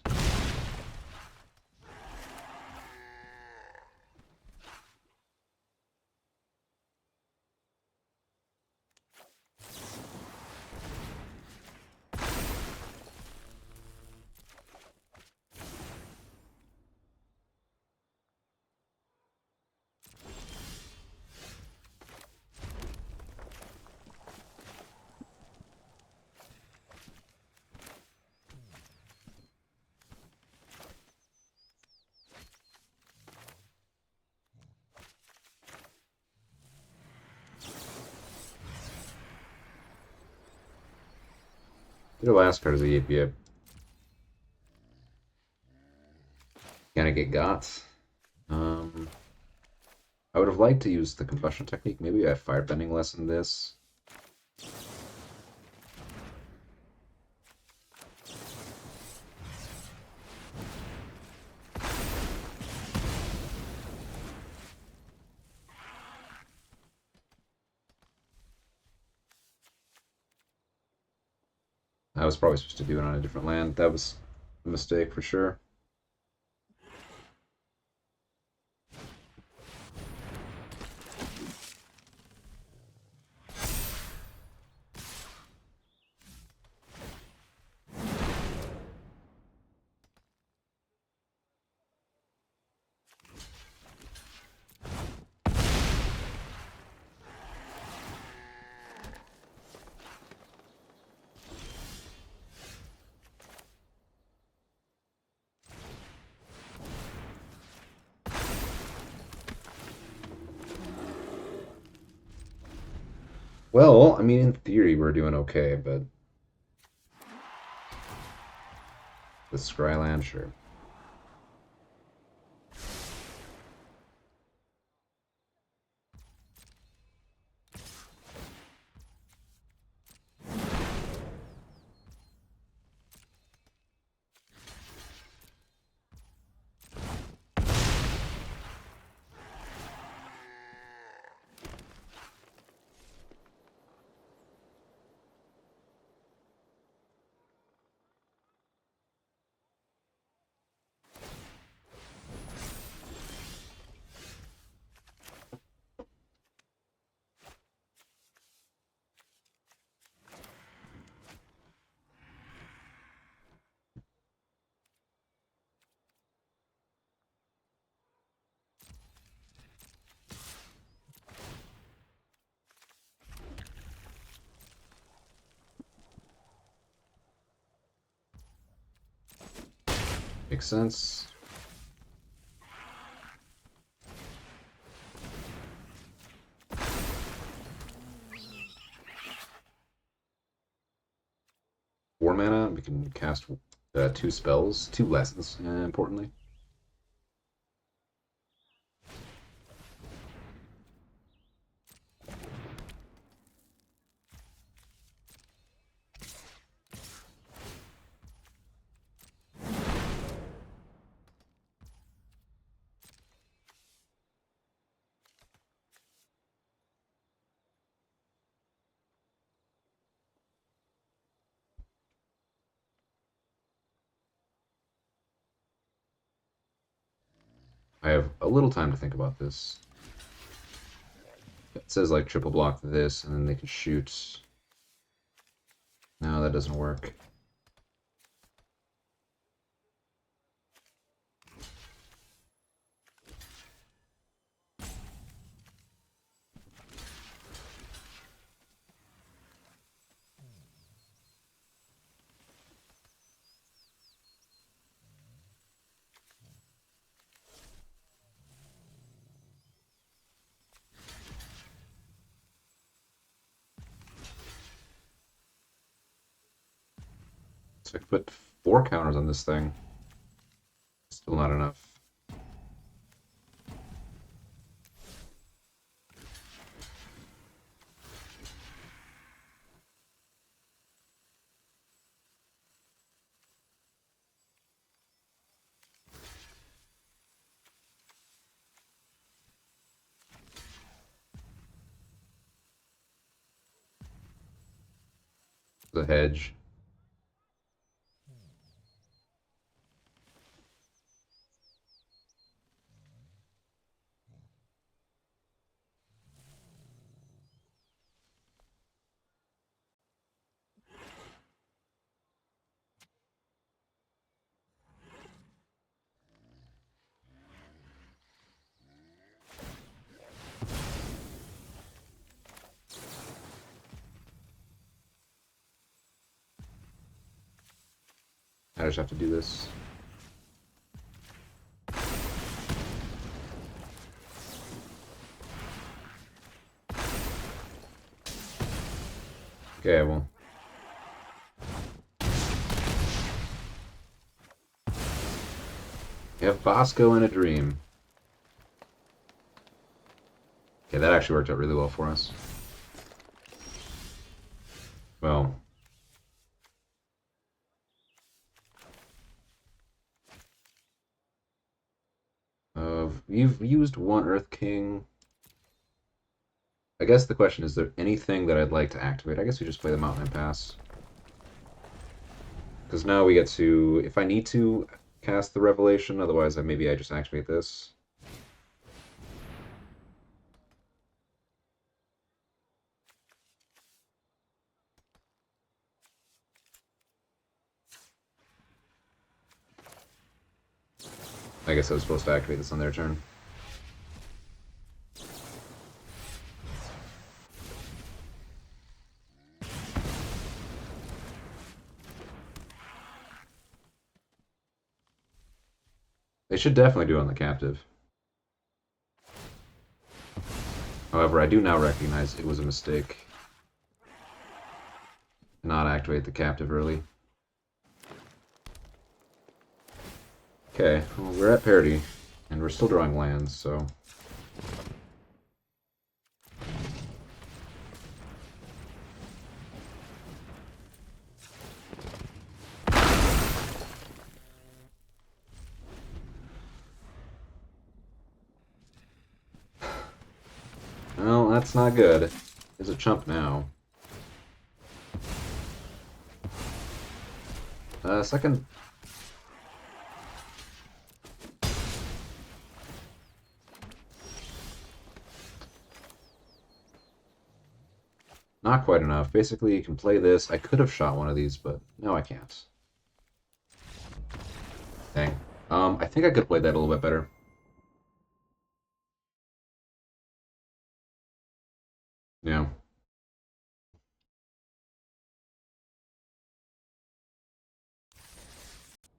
Their last card is a yip yip. Gonna get got. I would have liked to use the combustion technique. Maybe I firebending less in this. I was probably supposed to do it on a different land. That was a mistake for sure. Well, I mean, in theory, we're doing okay, but the Scryland, sure. Makes sense. Four mana, we can cast two spells, two lessons, importantly. I have a little time to think about this. It says like triple block this, and then they can shoot. No, that doesn't work. So I put 4 counters on this thing. Still not enough. The hedge. I just have to do this. Okay, well. You have Bosco and a Dream. Okay, that actually worked out really well for us. Well. You've used one Earth King. I guess the question is there anything that I'd like to activate? I guess we just play the Mountain and pass. Because now we get to, if I need to, cast the Revelation, otherwise maybe I just activate this. I guess I was supposed to activate this on their turn. They should definitely do it on the captive. However, I do now recognize it was a mistake to not activate the captive early. Okay, well, we're at parity, and we're still drawing lands, so... Well, that's not good. He's a chump now. Second... Not quite enough. Basically, you can play this. I could have shot one of these, but no, I can't. Dang. I think I could play that a little bit better. Yeah.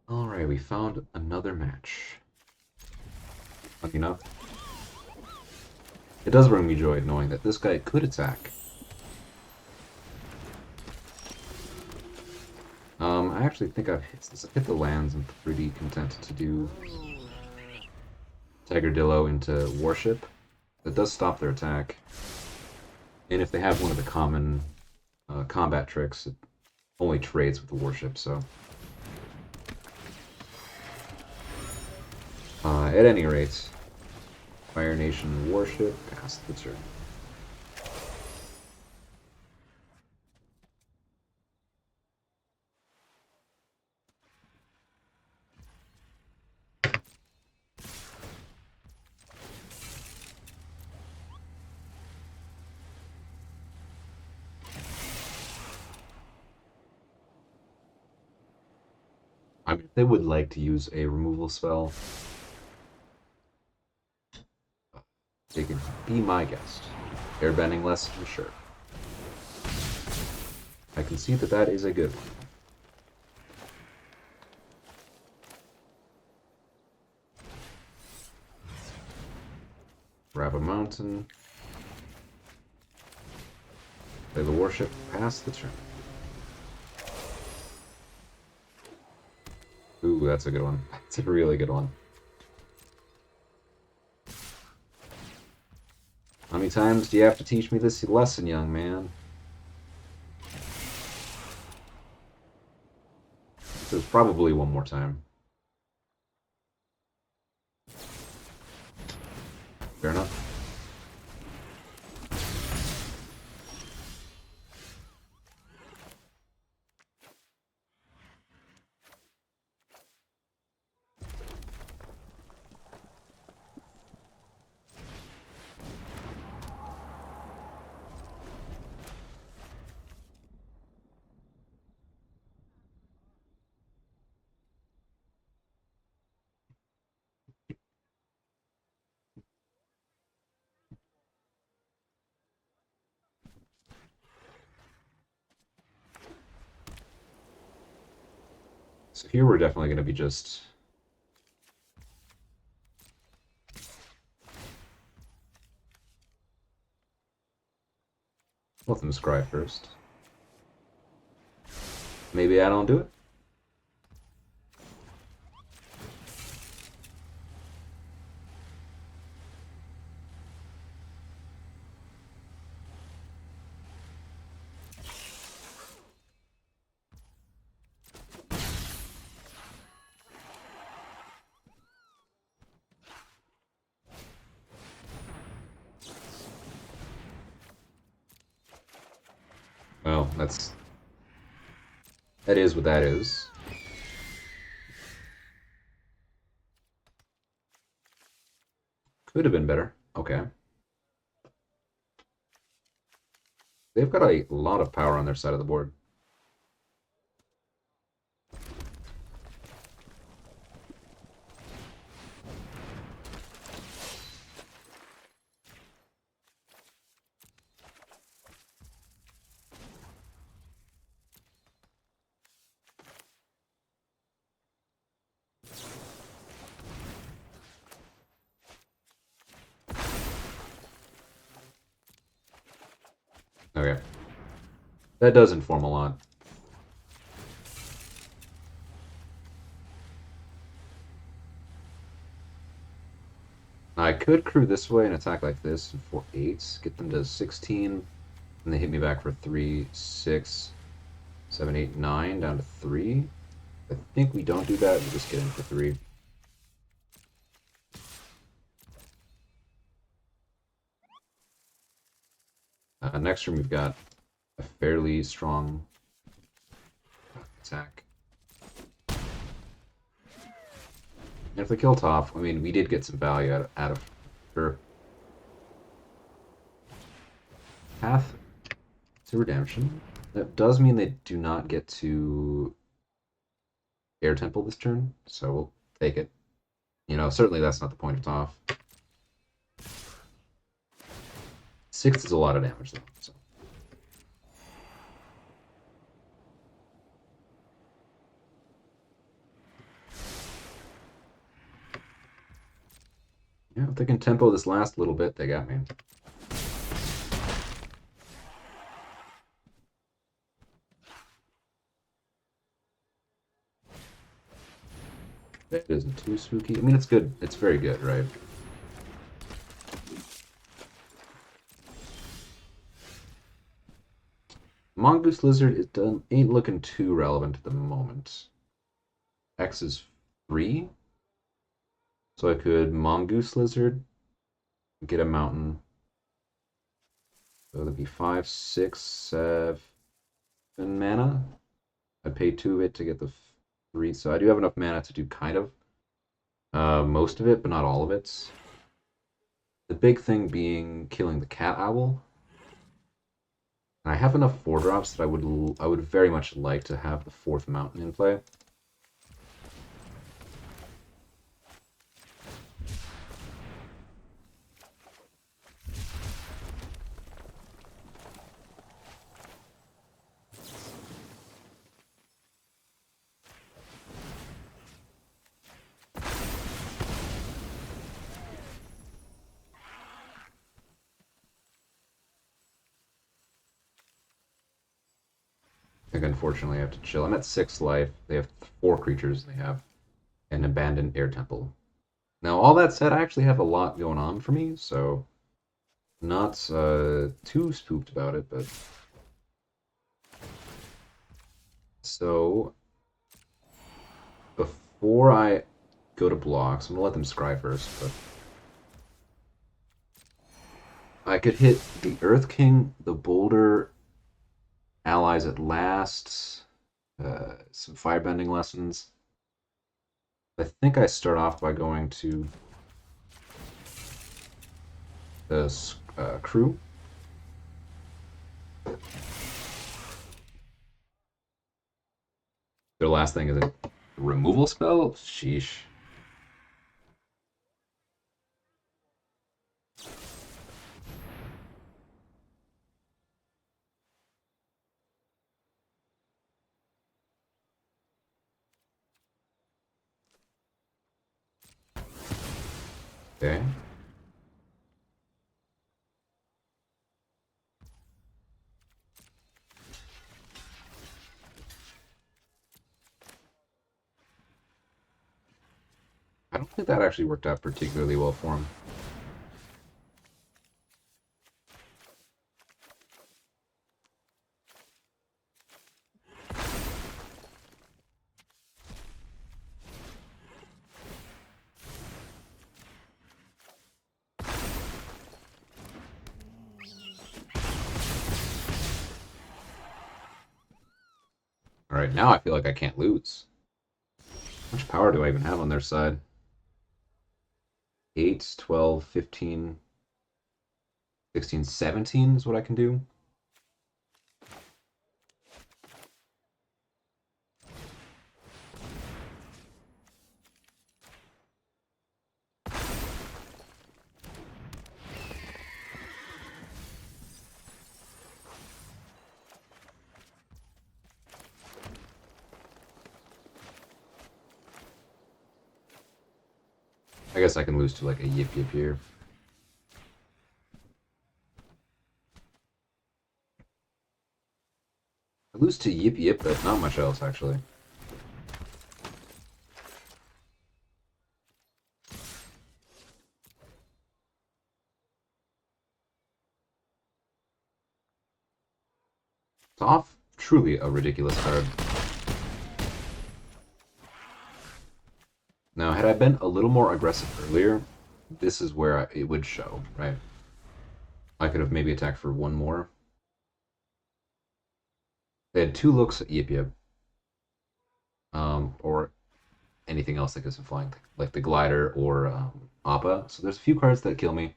Alright, we found another match. Funny enough. It does bring me joy knowing that this guy could attack. I actually think I've hit the lands. I'm pretty content to do Tigerdillo into Warship. That does stop their attack. And if they have one of the common combat tricks, it only trades with the Warship, so... at any rate, Fire Nation Warship passed the turn. I mean, if they would like to use a removal spell, they can be my guest. Airbending lesson, sure. I can see that that is a good one. Grab a mountain. Play the warship, pass the turn. Ooh, that's a good one. That's a really good one. How many times do you have to teach me this lesson, young man? There's probably one more time. Fair enough. So here we're definitely going to be just... Let them scry first. Maybe I don't do it. Well, that is what that is. Could have been better. Okay. They've got a lot of power on their side of the board. Okay. That does inform a lot. I could crew this way and attack like this for 8, get them to 16, and they hit me back for 3, 6, 7, 8, 9, down to 3. I think we don't do that, we just get in for 3. Next turn we've got a fairly strong attack. And if they kill Toph, I mean, we did get some value out of her. Path to Redemption. That does mean they do not get to Air Temple this turn, so we'll take it. You know, certainly that's not the point of Toph. 6 is a lot of damage, though. So. Yeah, if they can tempo this last little bit, they got me. It isn't too spooky. I mean, it's good. It's very good, right? Mongoose Lizard ain't looking too relevant at the moment. X is free. So I could Mongoose Lizard, get a mountain. So that'd be 5, 6, 7 mana. I'd pay 2 of it to get the 3. So I do have enough mana to do kind of most of it, but not all of it. The big thing being killing the cat owl. And I have enough 4-drops that I would very much like to have the 4th mountain in play. think unfortunately I have to chill. I'm at 6 life. They have 4 creatures. They have an abandoned air temple. Now, all that said, I actually have a lot going on for me, so not too spooked about it, but so before I go to blocks, I'm gonna let them scry first, but I could hit the Earth King, the Boulder, allies at last, some firebending lessons. I think I start off by going to the crew. Their last thing is a removal spell? Sheesh. Okay. I don't think that actually worked out particularly well for him. Alright, now I feel like I can't lose. How much power do I even have on their side? 8, 12, 15, 16, 17 is what I can do. I guess I can lose to like a Yip Yip here. I lose to Yip Yip, but not much else actually. Toph, truly a ridiculous card. Now, had I been a little more aggressive earlier, this is where it would show, right? I could have maybe attacked for 1 more. They had 2 looks at Yip Yip. Or anything else that gives him flying, like the glider or Appa. So there's a few cards that kill me.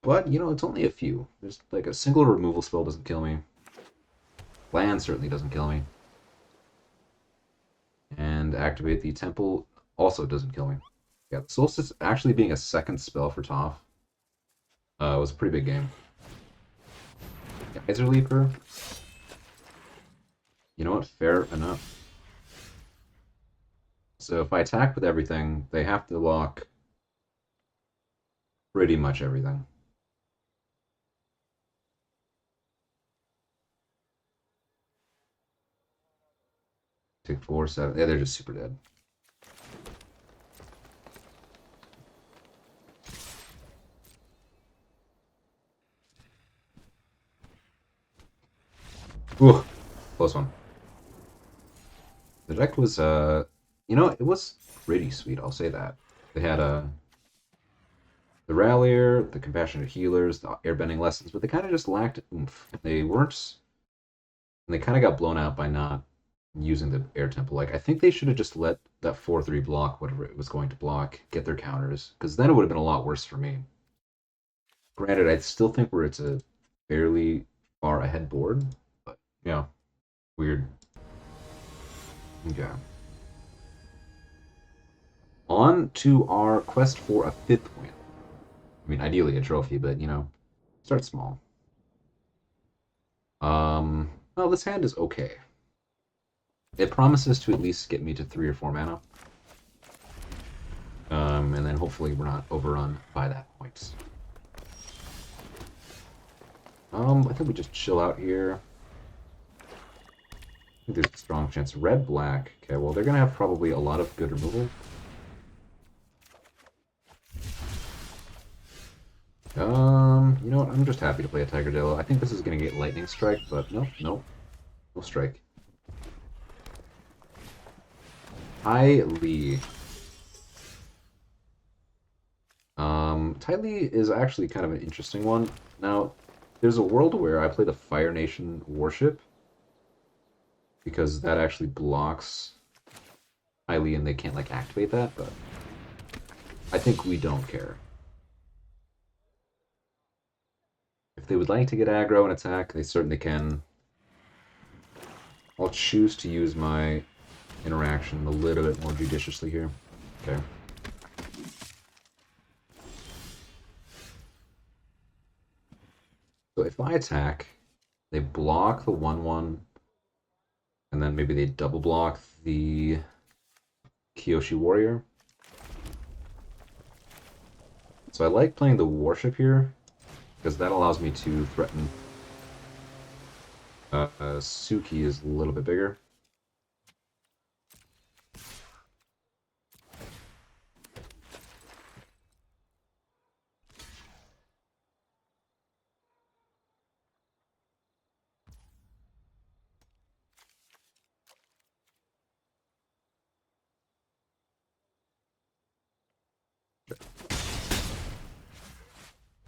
But, you know, it's only a few. There's like a single removal spell doesn't kill me. Land certainly doesn't kill me. And activate the temple also doesn't kill me. Yeah, the Solstice actually being a second spell for Toph was a pretty big game. Geyser Leaper. You know what? Fair enough. So if I attack with everything, they have to lock pretty much everything. Take 4, 7. Yeah, they're just super dead. Ooh, close one. The deck was, you know, it was pretty sweet. I'll say that. They had the Rallier, the Compassionate Healers, the Airbending Lessons, but they kind of just lacked oomph. They weren't, and they kind of got blown out by not using the Air Temple. Like, I think they should have just let that 4/3 block whatever it was going to block, get their counters, because then it would have been a lot worse for me. Granted, I still think it's a fairly far ahead board, but yeah, weird. Okay. On to our quest for a 5th win. I mean, ideally a trophy, but you know, start small. Well, this hand is okay. It promises to at least get me to 3 or 4 mana. And then hopefully we're not overrun by that point. I think we just chill out here. think there's a strong chance. Red, black. Okay, well, they're going to have probably a lot of good removal. You know what? I'm just happy to play a Tigerdillo. I think this is going to get Lightning Strike, but nope, nope. No strike. Ty Lee. Ty Lee is actually kind of an interesting one. Now, there's a world where I play the Fire Nation Warship, because that actually blocks Ty Lee and they can't, like, activate that, but I think we don't care. If they would like to get aggro and attack, they certainly can. I'll choose to use my interaction a little bit more judiciously here. Okay. So if I attack, they block the 1/1, and then maybe they double block the Kyoshi Warrior. So I like playing the Warship here, because that allows me to threaten. Suki is a little bit bigger.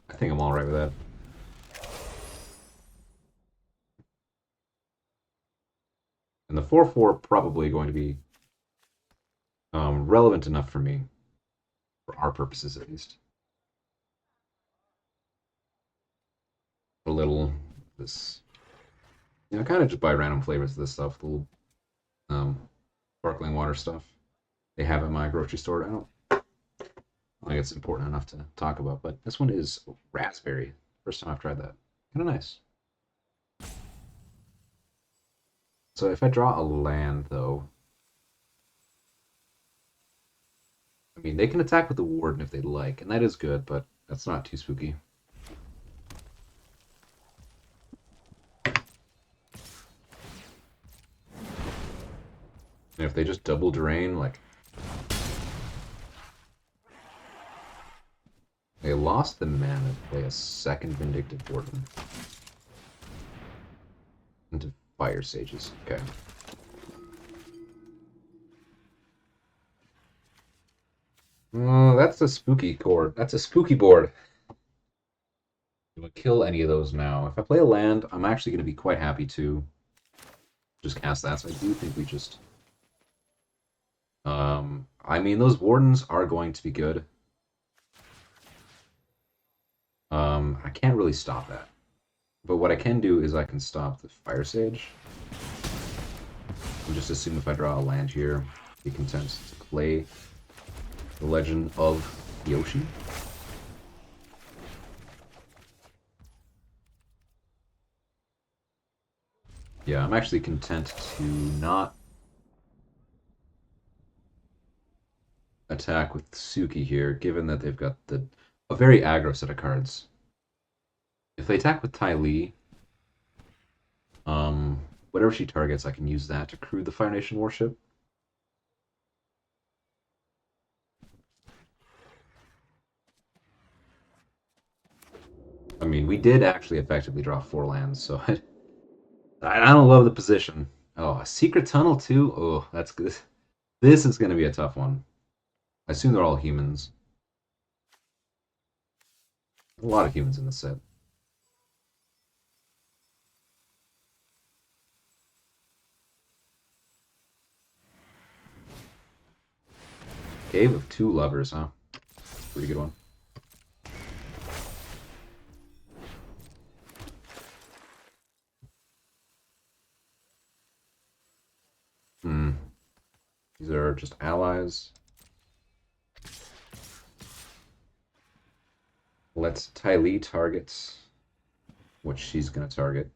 I think I'm alright with that. And the 4/4 probably going to be relevant enough for me, for our purposes at least. A little this, you know, kind of just buy random flavors of this stuff. The little sparkling water stuff they have at my grocery store. I think it's important enough to talk about, but this one is raspberry. First time I've tried that. Kind of nice. So if I draw a land, though, I mean, they can attack with the Warden if they'd like, and that is good, but that's not too spooky. And if they just double drain, like... They lost the mana to play a second Vindictive Warden. Into Fire Sages. Okay. Oh, that's a spooky board. That's a spooky board. I'm gonna kill any of those now. If I play a land, I'm actually going to be quite happy to just cast that. So I do think we just... I mean, those Wardens are going to be good. I can't really stop that. But what I can do is I can stop the Fire Sage. And just assume if I draw a land here, be content to play the Legend of Yoshi. Yeah, I'm actually content to not attack with Suki here, given that they've got a very aggro set of cards. If they attack with Ty Lee, whatever she targets, I can use that to crew the Fire Nation Warship. I mean, we did actually effectively draw 4 lands, so I don't love the position. Oh, a Secret Tunnel too? Oh, that's good. This is going to be a tough one. I assume they're all humans. A lot of humans in this set. Cave of Two Lovers, huh? Pretty good one. These are just allies. Let's Ty Lee targets what she's going to target.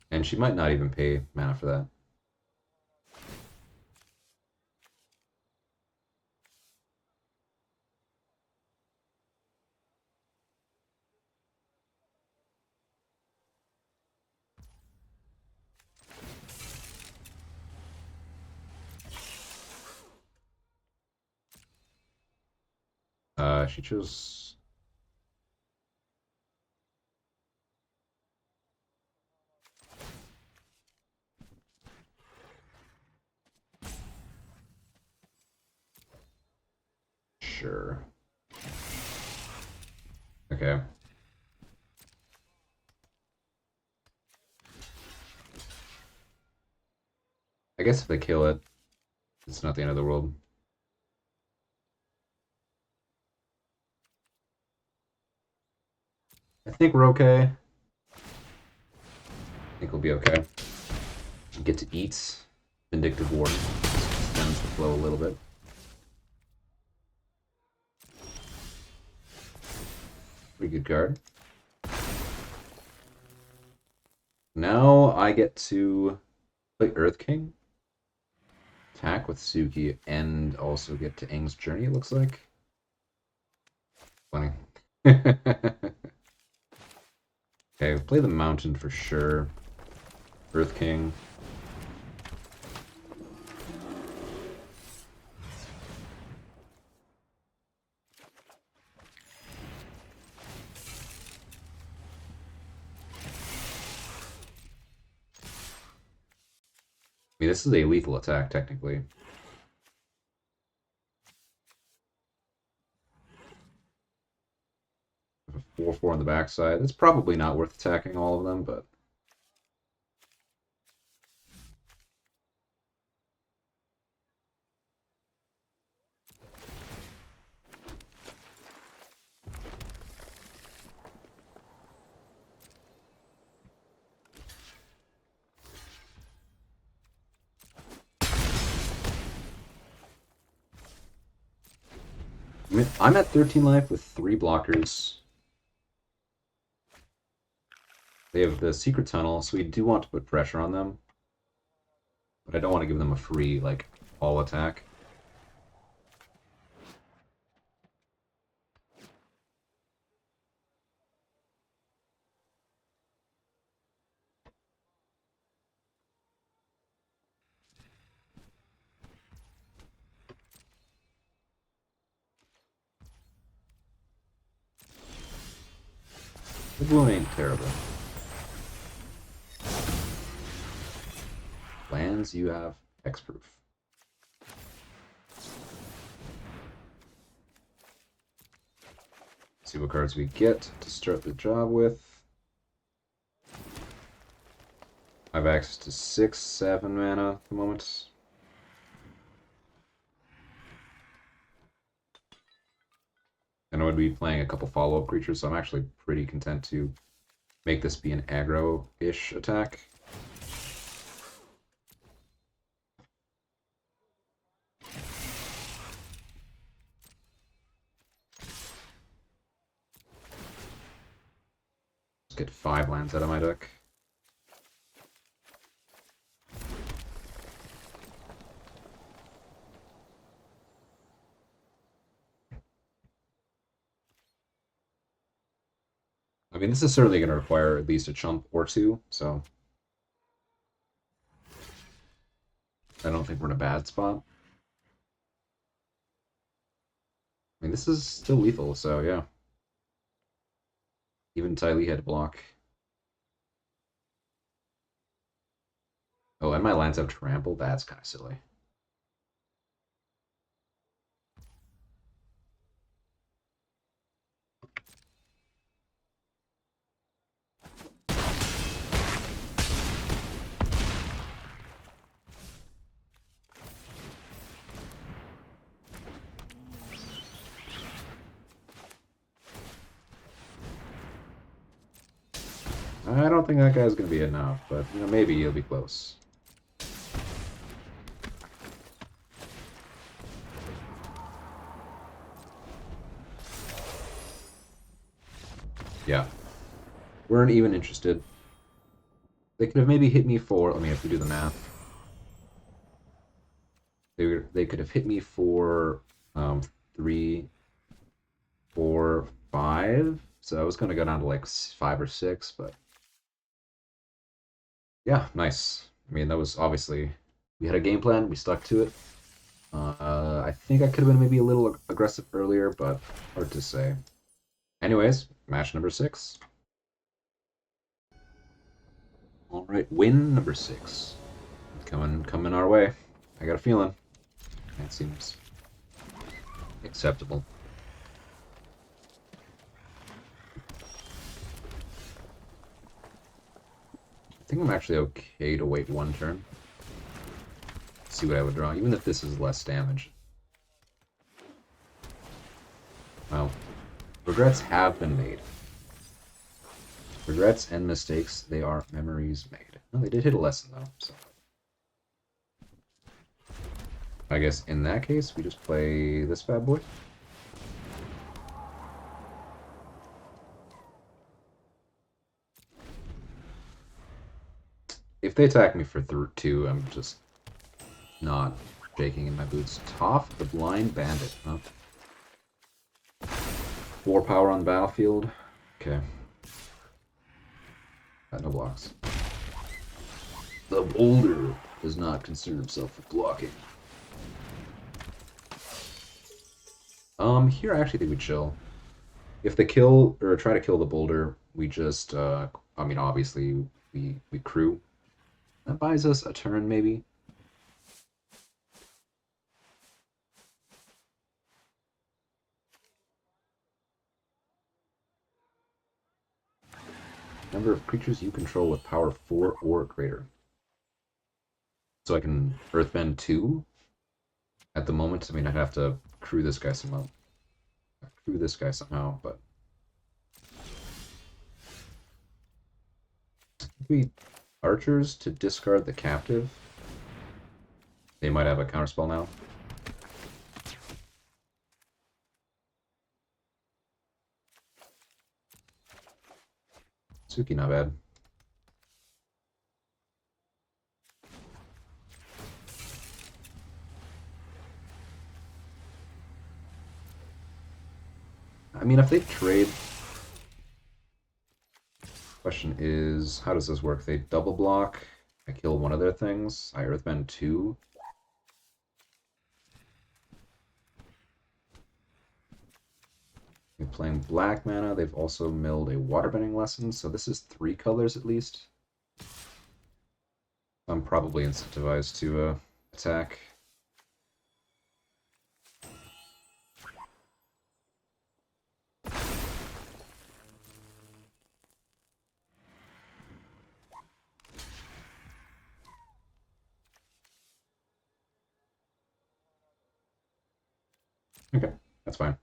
And she might not even pay mana for that. she chose. Sure. Okay. I guess if they kill it, it's not the end of the world. I think we're okay. I think we'll be okay. Get to eat Vindictive Warden. Extends the flow a little bit. Pretty good card. Now I get to play Earth King. Attack with Suki and also get to Aang's Journey, it looks like. Funny. Okay, play the Mountain for sure. Earth King. I mean, this is a lethal attack, technically. A 4/4 on the backside. It's probably not worth attacking all of them, but... I mean, I'm at 13 life with 3 blockers. They have the Secret Tunnel, so we do want to put pressure on them. But I don't want to give them a free, like, all attack. The blue ain't terrible. Lands, you have Hexproof. See what cards we get to start the job with. I have access to 6, 7 mana at the moment. And I would be playing a couple follow-up creatures, so I'm actually pretty content to make this be an aggro-ish attack. Let's get 5 lands out of my deck. I mean, this is certainly going to require at least a chump or 2, so I don't think we're in a bad spot. I mean, this is still lethal, so yeah. Even Ty Lee had to block. Oh, and my lands have trample? That's kind of silly. I don't think that guy's going to be enough, but you know, maybe he'll be close. Yeah. Weren't even interested. They could have maybe hit me for, let me have to do the math. They could have hit me for 3, 4, 5. So I was going to go down to like 5 or 6, but yeah, nice. I mean, that was obviously, we had a game plan, we stuck to it. I think I could have been maybe a little aggressive earlier, but hard to say. Anyways, match number 6. All right, win number 6. Coming our way. I got a feeling. That seems acceptable. I think I'm actually okay to wait one turn. See what I would draw, even if this is less damage. Well, regrets have been made. Regrets and mistakes, they are memories made. Well, they did hit a lesson, though, so... I guess in that case, we just play this bad boy. If they attack me for 2, I'm just not shaking in my boots. Toph, the Blind Bandit, huh? 4 power on the battlefield. Okay. Got no blocks. The Boulder does not concern himself with blocking. Here I actually think we chill. If they kill or try to kill the Boulder, we just I mean obviously we crew. That buys us a turn maybe. Number of creatures you control with power 4 or greater. So I can Earthbend 2 at the moment. I mean I'd have to crew this guy somehow. But we archers to discard the captive. They might have a counterspell now. Suki, not bad. I mean, if they trade... Question is, how does this work? They double block, I kill one of their things, I Earthbend 2. They're playing black mana, they've also milled a waterbending lesson, so this is 3 colors at least. I'm probably incentivized to attack. Okay, that's fine.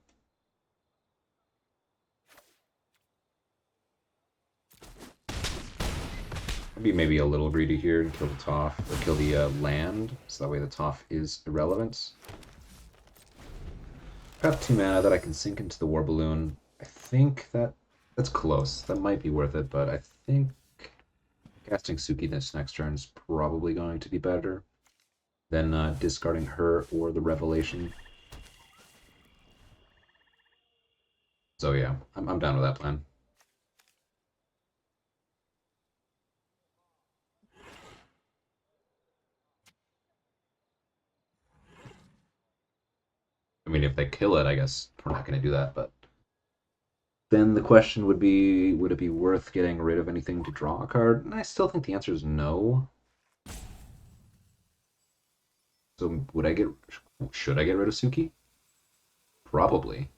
I'd be maybe a little greedy here and kill the Toph, or kill the land, so that way the Toph is irrelevant. Got 2 mana that I can sink into the War Balloon. I think that's close. That might be worth it, but I think casting Suki this next turn is probably going to be better than discarding her or the Revelation. So yeah, I'm down with that plan. I mean, if they kill it, I guess we're not going to do that, but... Then the question would be, would it be worth getting rid of anything to draw a card? And I still think the answer is no. So should I get rid of Suki? Probably.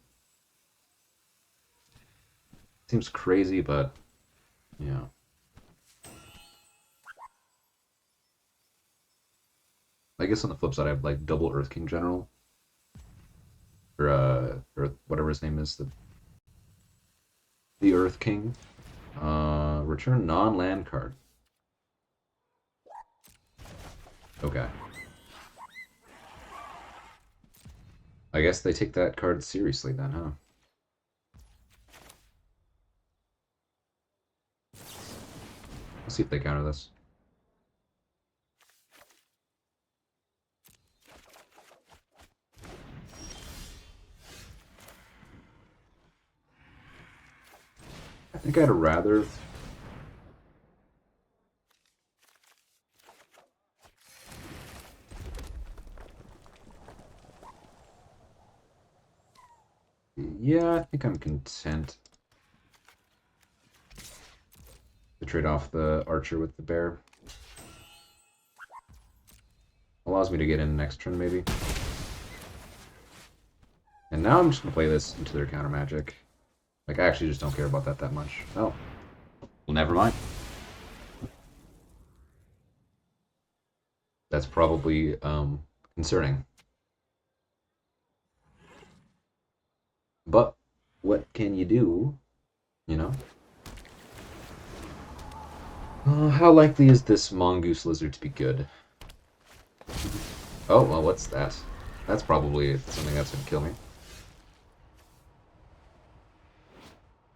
Seems crazy, but yeah. I guess on the flip side, I have like double Earth King General, or whatever his name is, the Earth King. Return non-land card. Okay. I guess they take that card seriously then, huh? Let's see if they counter this. I think I'd rather... Yeah, I think I'm content to trade off the archer with the bear. Allows me to get in next turn, maybe. And now I'm just going to play this into their counter magic. Like, I actually just don't care about that much. Oh. Well, never mind. That's probably concerning. But what can you do, you know? How likely is this mongoose lizard to be good? Oh, well, what's that? That's probably something that's going to kill me.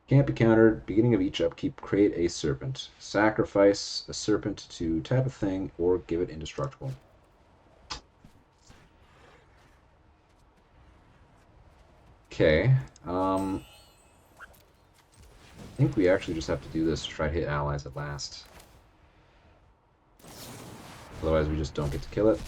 Can't be countered. Beginning of each upkeep, create a serpent. Sacrifice a serpent to tap a thing or give it indestructible. Okay. I think we actually just have to do this to try to hit allies at last. Otherwise, we just don't get to kill it.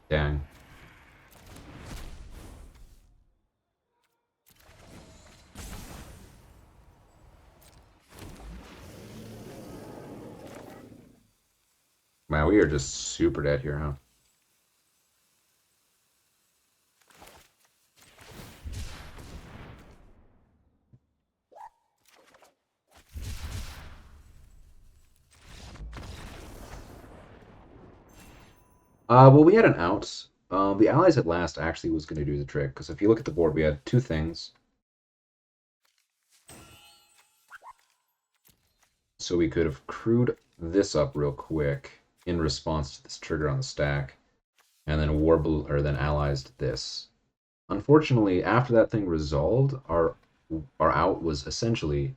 Dang. Man, we are just super dead here, huh? Well, we had an out. The allies at last actually was going to do the trick, because if you look at the board, we had two things. So we could have crewed this up real quick in response to this trigger on the stack, and then Warble or then allies this. Unfortunately, after that thing resolved, our out was essentially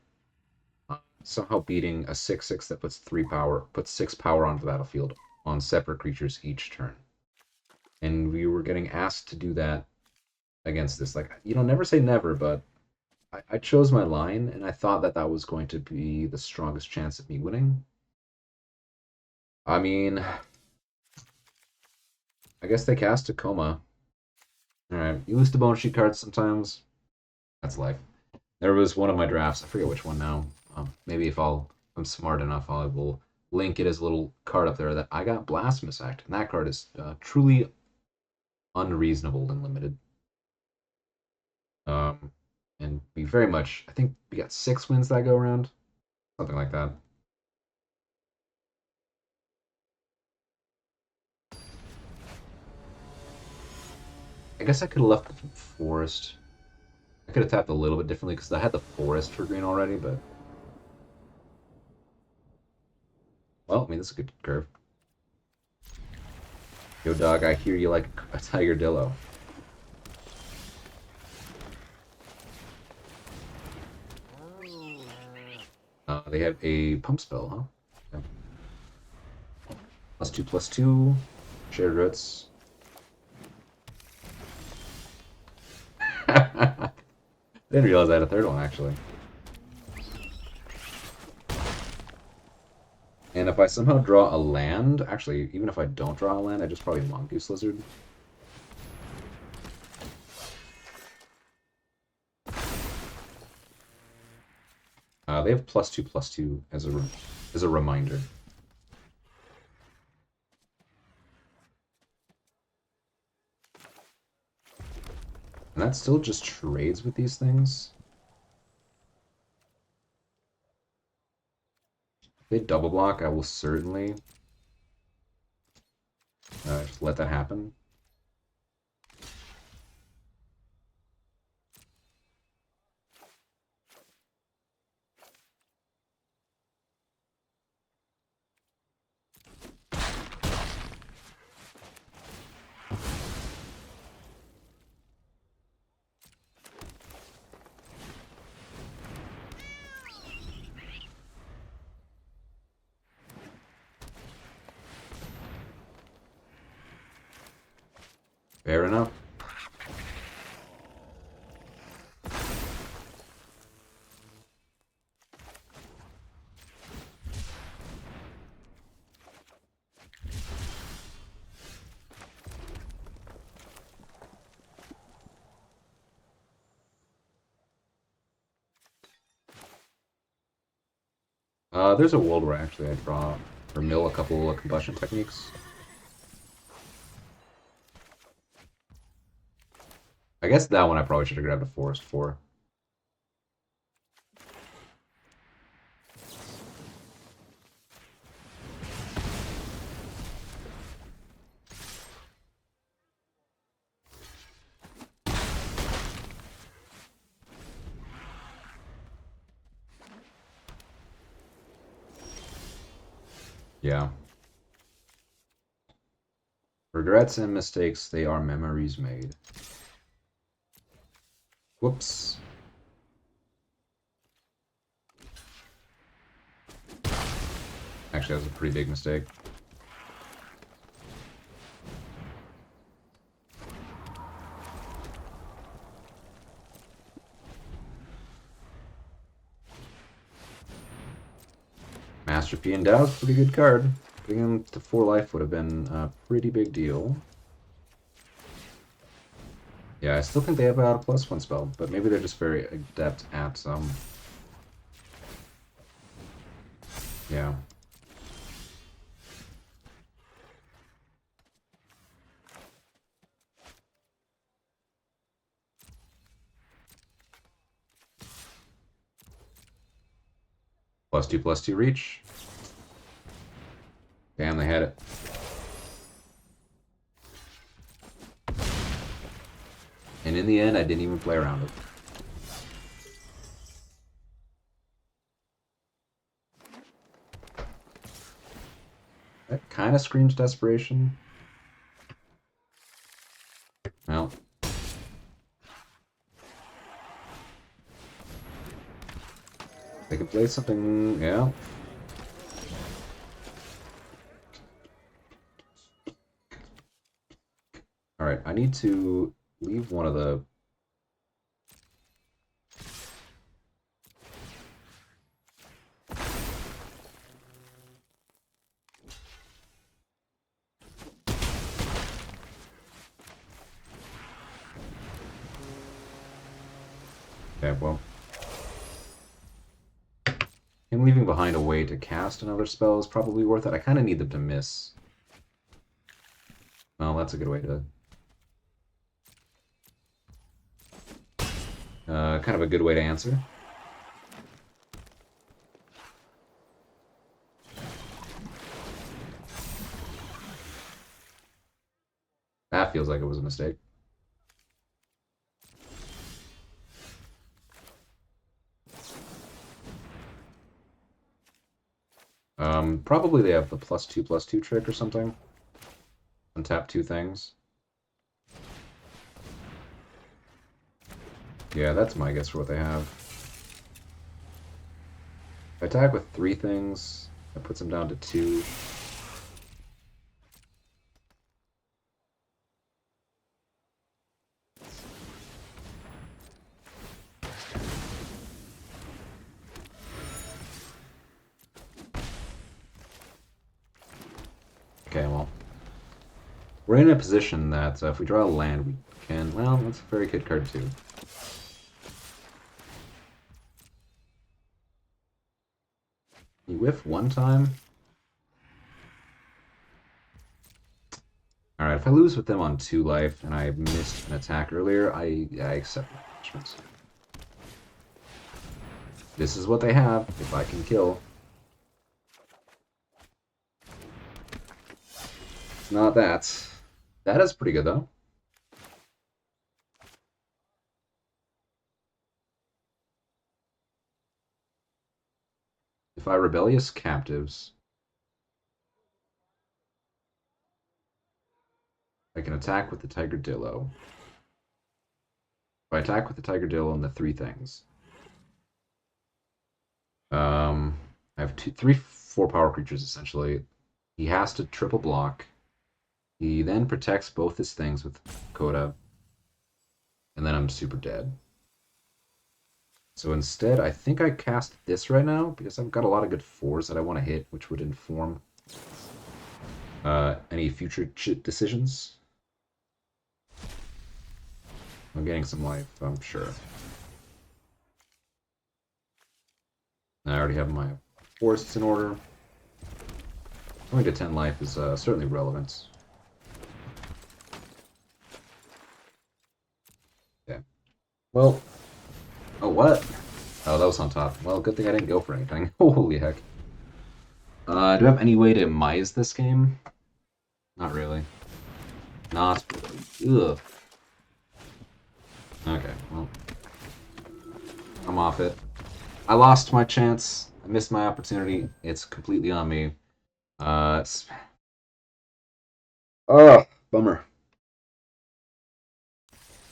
somehow beating a 6/6 that puts 6 power onto the battlefield on separate creatures each turn. And we were getting asked to do that against this. Like, never say never, but I chose my line, and I thought that that was going to be the strongest chance of me winning. I mean, I guess they cast Tacoma. Alright, you lose the bonus sheet cards sometimes. That's life. There was one of my drafts, I forget which one now. Maybe if I'm smart enough, I will link it as a little card up there that I got Blasphemous Act. And that card is truly unreasonable and limited. Um, and we very much, I think we got 6 wins that go around. Something like that. I guess I could have left the forest. I could have tapped a little bit differently because I had the forest for green already, but... Well, I mean, this is a good curve. Yo, dog, I hear you like a Tigerdillo. They have a pump spell, huh? Okay. +2/+2. Shared roots. I didn't realize I had a third one, actually. And if I somehow draw a land, actually, even if I don't draw a land, I just probably Mongoose Lizard. They have +2/+2 as a reminder. And that still just trades with these things. If they double block, I will certainly just let that happen. Fair enough. There's a world where actually I draw or mill a couple of combustion techniques. I guess that one I probably should have grabbed a forest for. Yeah. Regrets and mistakes, they are memories made. Whoops. Actually, that was a pretty big mistake. Master P Endow's a pretty good card. Putting him to 4 life would have been a pretty big deal. Yeah, I still think they have a +1 spell, but maybe they're just very adept at some. Yeah. +2/+2 reach. Damn, they had it. And in the end, I didn't even play around it. That kind of screams desperation. Well. They could play something, yeah. Alright, I need to leave one of the... Okay, well... Him leaving behind a way to cast another spell is probably worth it. I kind of need them to miss. Well, that's a good way to... kind of a good way to answer. That feels like it was a mistake. Probably they have the +2/+2 trick or something. Untap 2 things. Yeah, that's my guess for what they have. If I attack with 3 things, that puts them down to 2. Okay, well. We're in a position that if we draw a land, we can... Well, that's a very good card too. You whiff one time? Alright, if I lose with them on 2 life and I missed an attack earlier, I accept my punishments. This is what they have, if I can kill. It's not that. That is pretty good, though. If I Rebellious Captives, I can attack with the Tigerdillo. If I attack with the Tigerdillo and the 3 things, I have 3 4-power creatures, essentially. He has to triple block. He then protects both his things with Coda. And then I'm super dead. So instead, I think I cast this right now, because I've got a lot of good 4s that I want to hit, which would inform any future decisions. I'm getting some life, I'm sure. I already have my Forests in order. Going to 10 life is certainly relevant. Yeah. Well, oh, what? Oh, that was on top. Well, good thing I didn't go for anything. Holy heck. Do I have any way to mise this game? Not really. Not really. Ugh. Okay, well, I'm off it. I lost my chance. I missed my opportunity. It's completely on me. It's... Oh, bummer.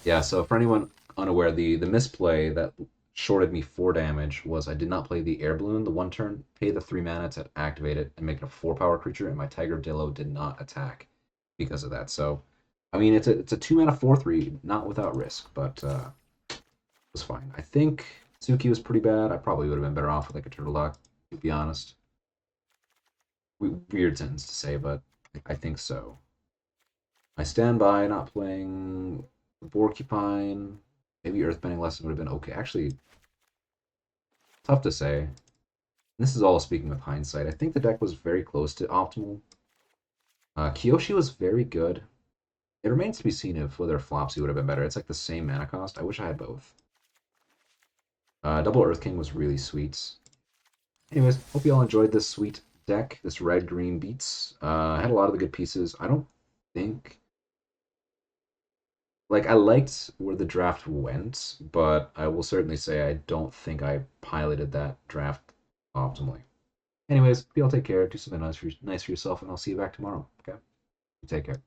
Yeah, so for anyone unaware, the misplay that shorted me 4 damage was I did not play the air balloon the one turn, pay the 3 mana to activate it and make it a 4 power creature, and my Tiger Dillo did not attack because of that. So, I mean, it's a 2 mana 4/3, not without risk, but it was fine. I think Suki was pretty bad. I probably would have been better off with like a Turtle Dock, to be honest. Weird sentence to say, but I think so. I stand by not playing Porcupine. Maybe Earthbending Lesson would have been okay. Actually, tough to say. This is all speaking with hindsight. I think the deck was very close to optimal. Kyoshi was very good. It remains to be seen if whether Flopsy would have been better. It's like the same mana cost. I wish I had both. Double Earth King was really sweet. Anyways, hope you all enjoyed this sweet deck, this red-green beats. I had a lot of the good pieces. I don't think I liked where the draft went, but I will certainly say I don't think I piloted that draft optimally. Anyways, you all take care. Do something nice for yourself, and I'll see you back tomorrow. Okay, take care.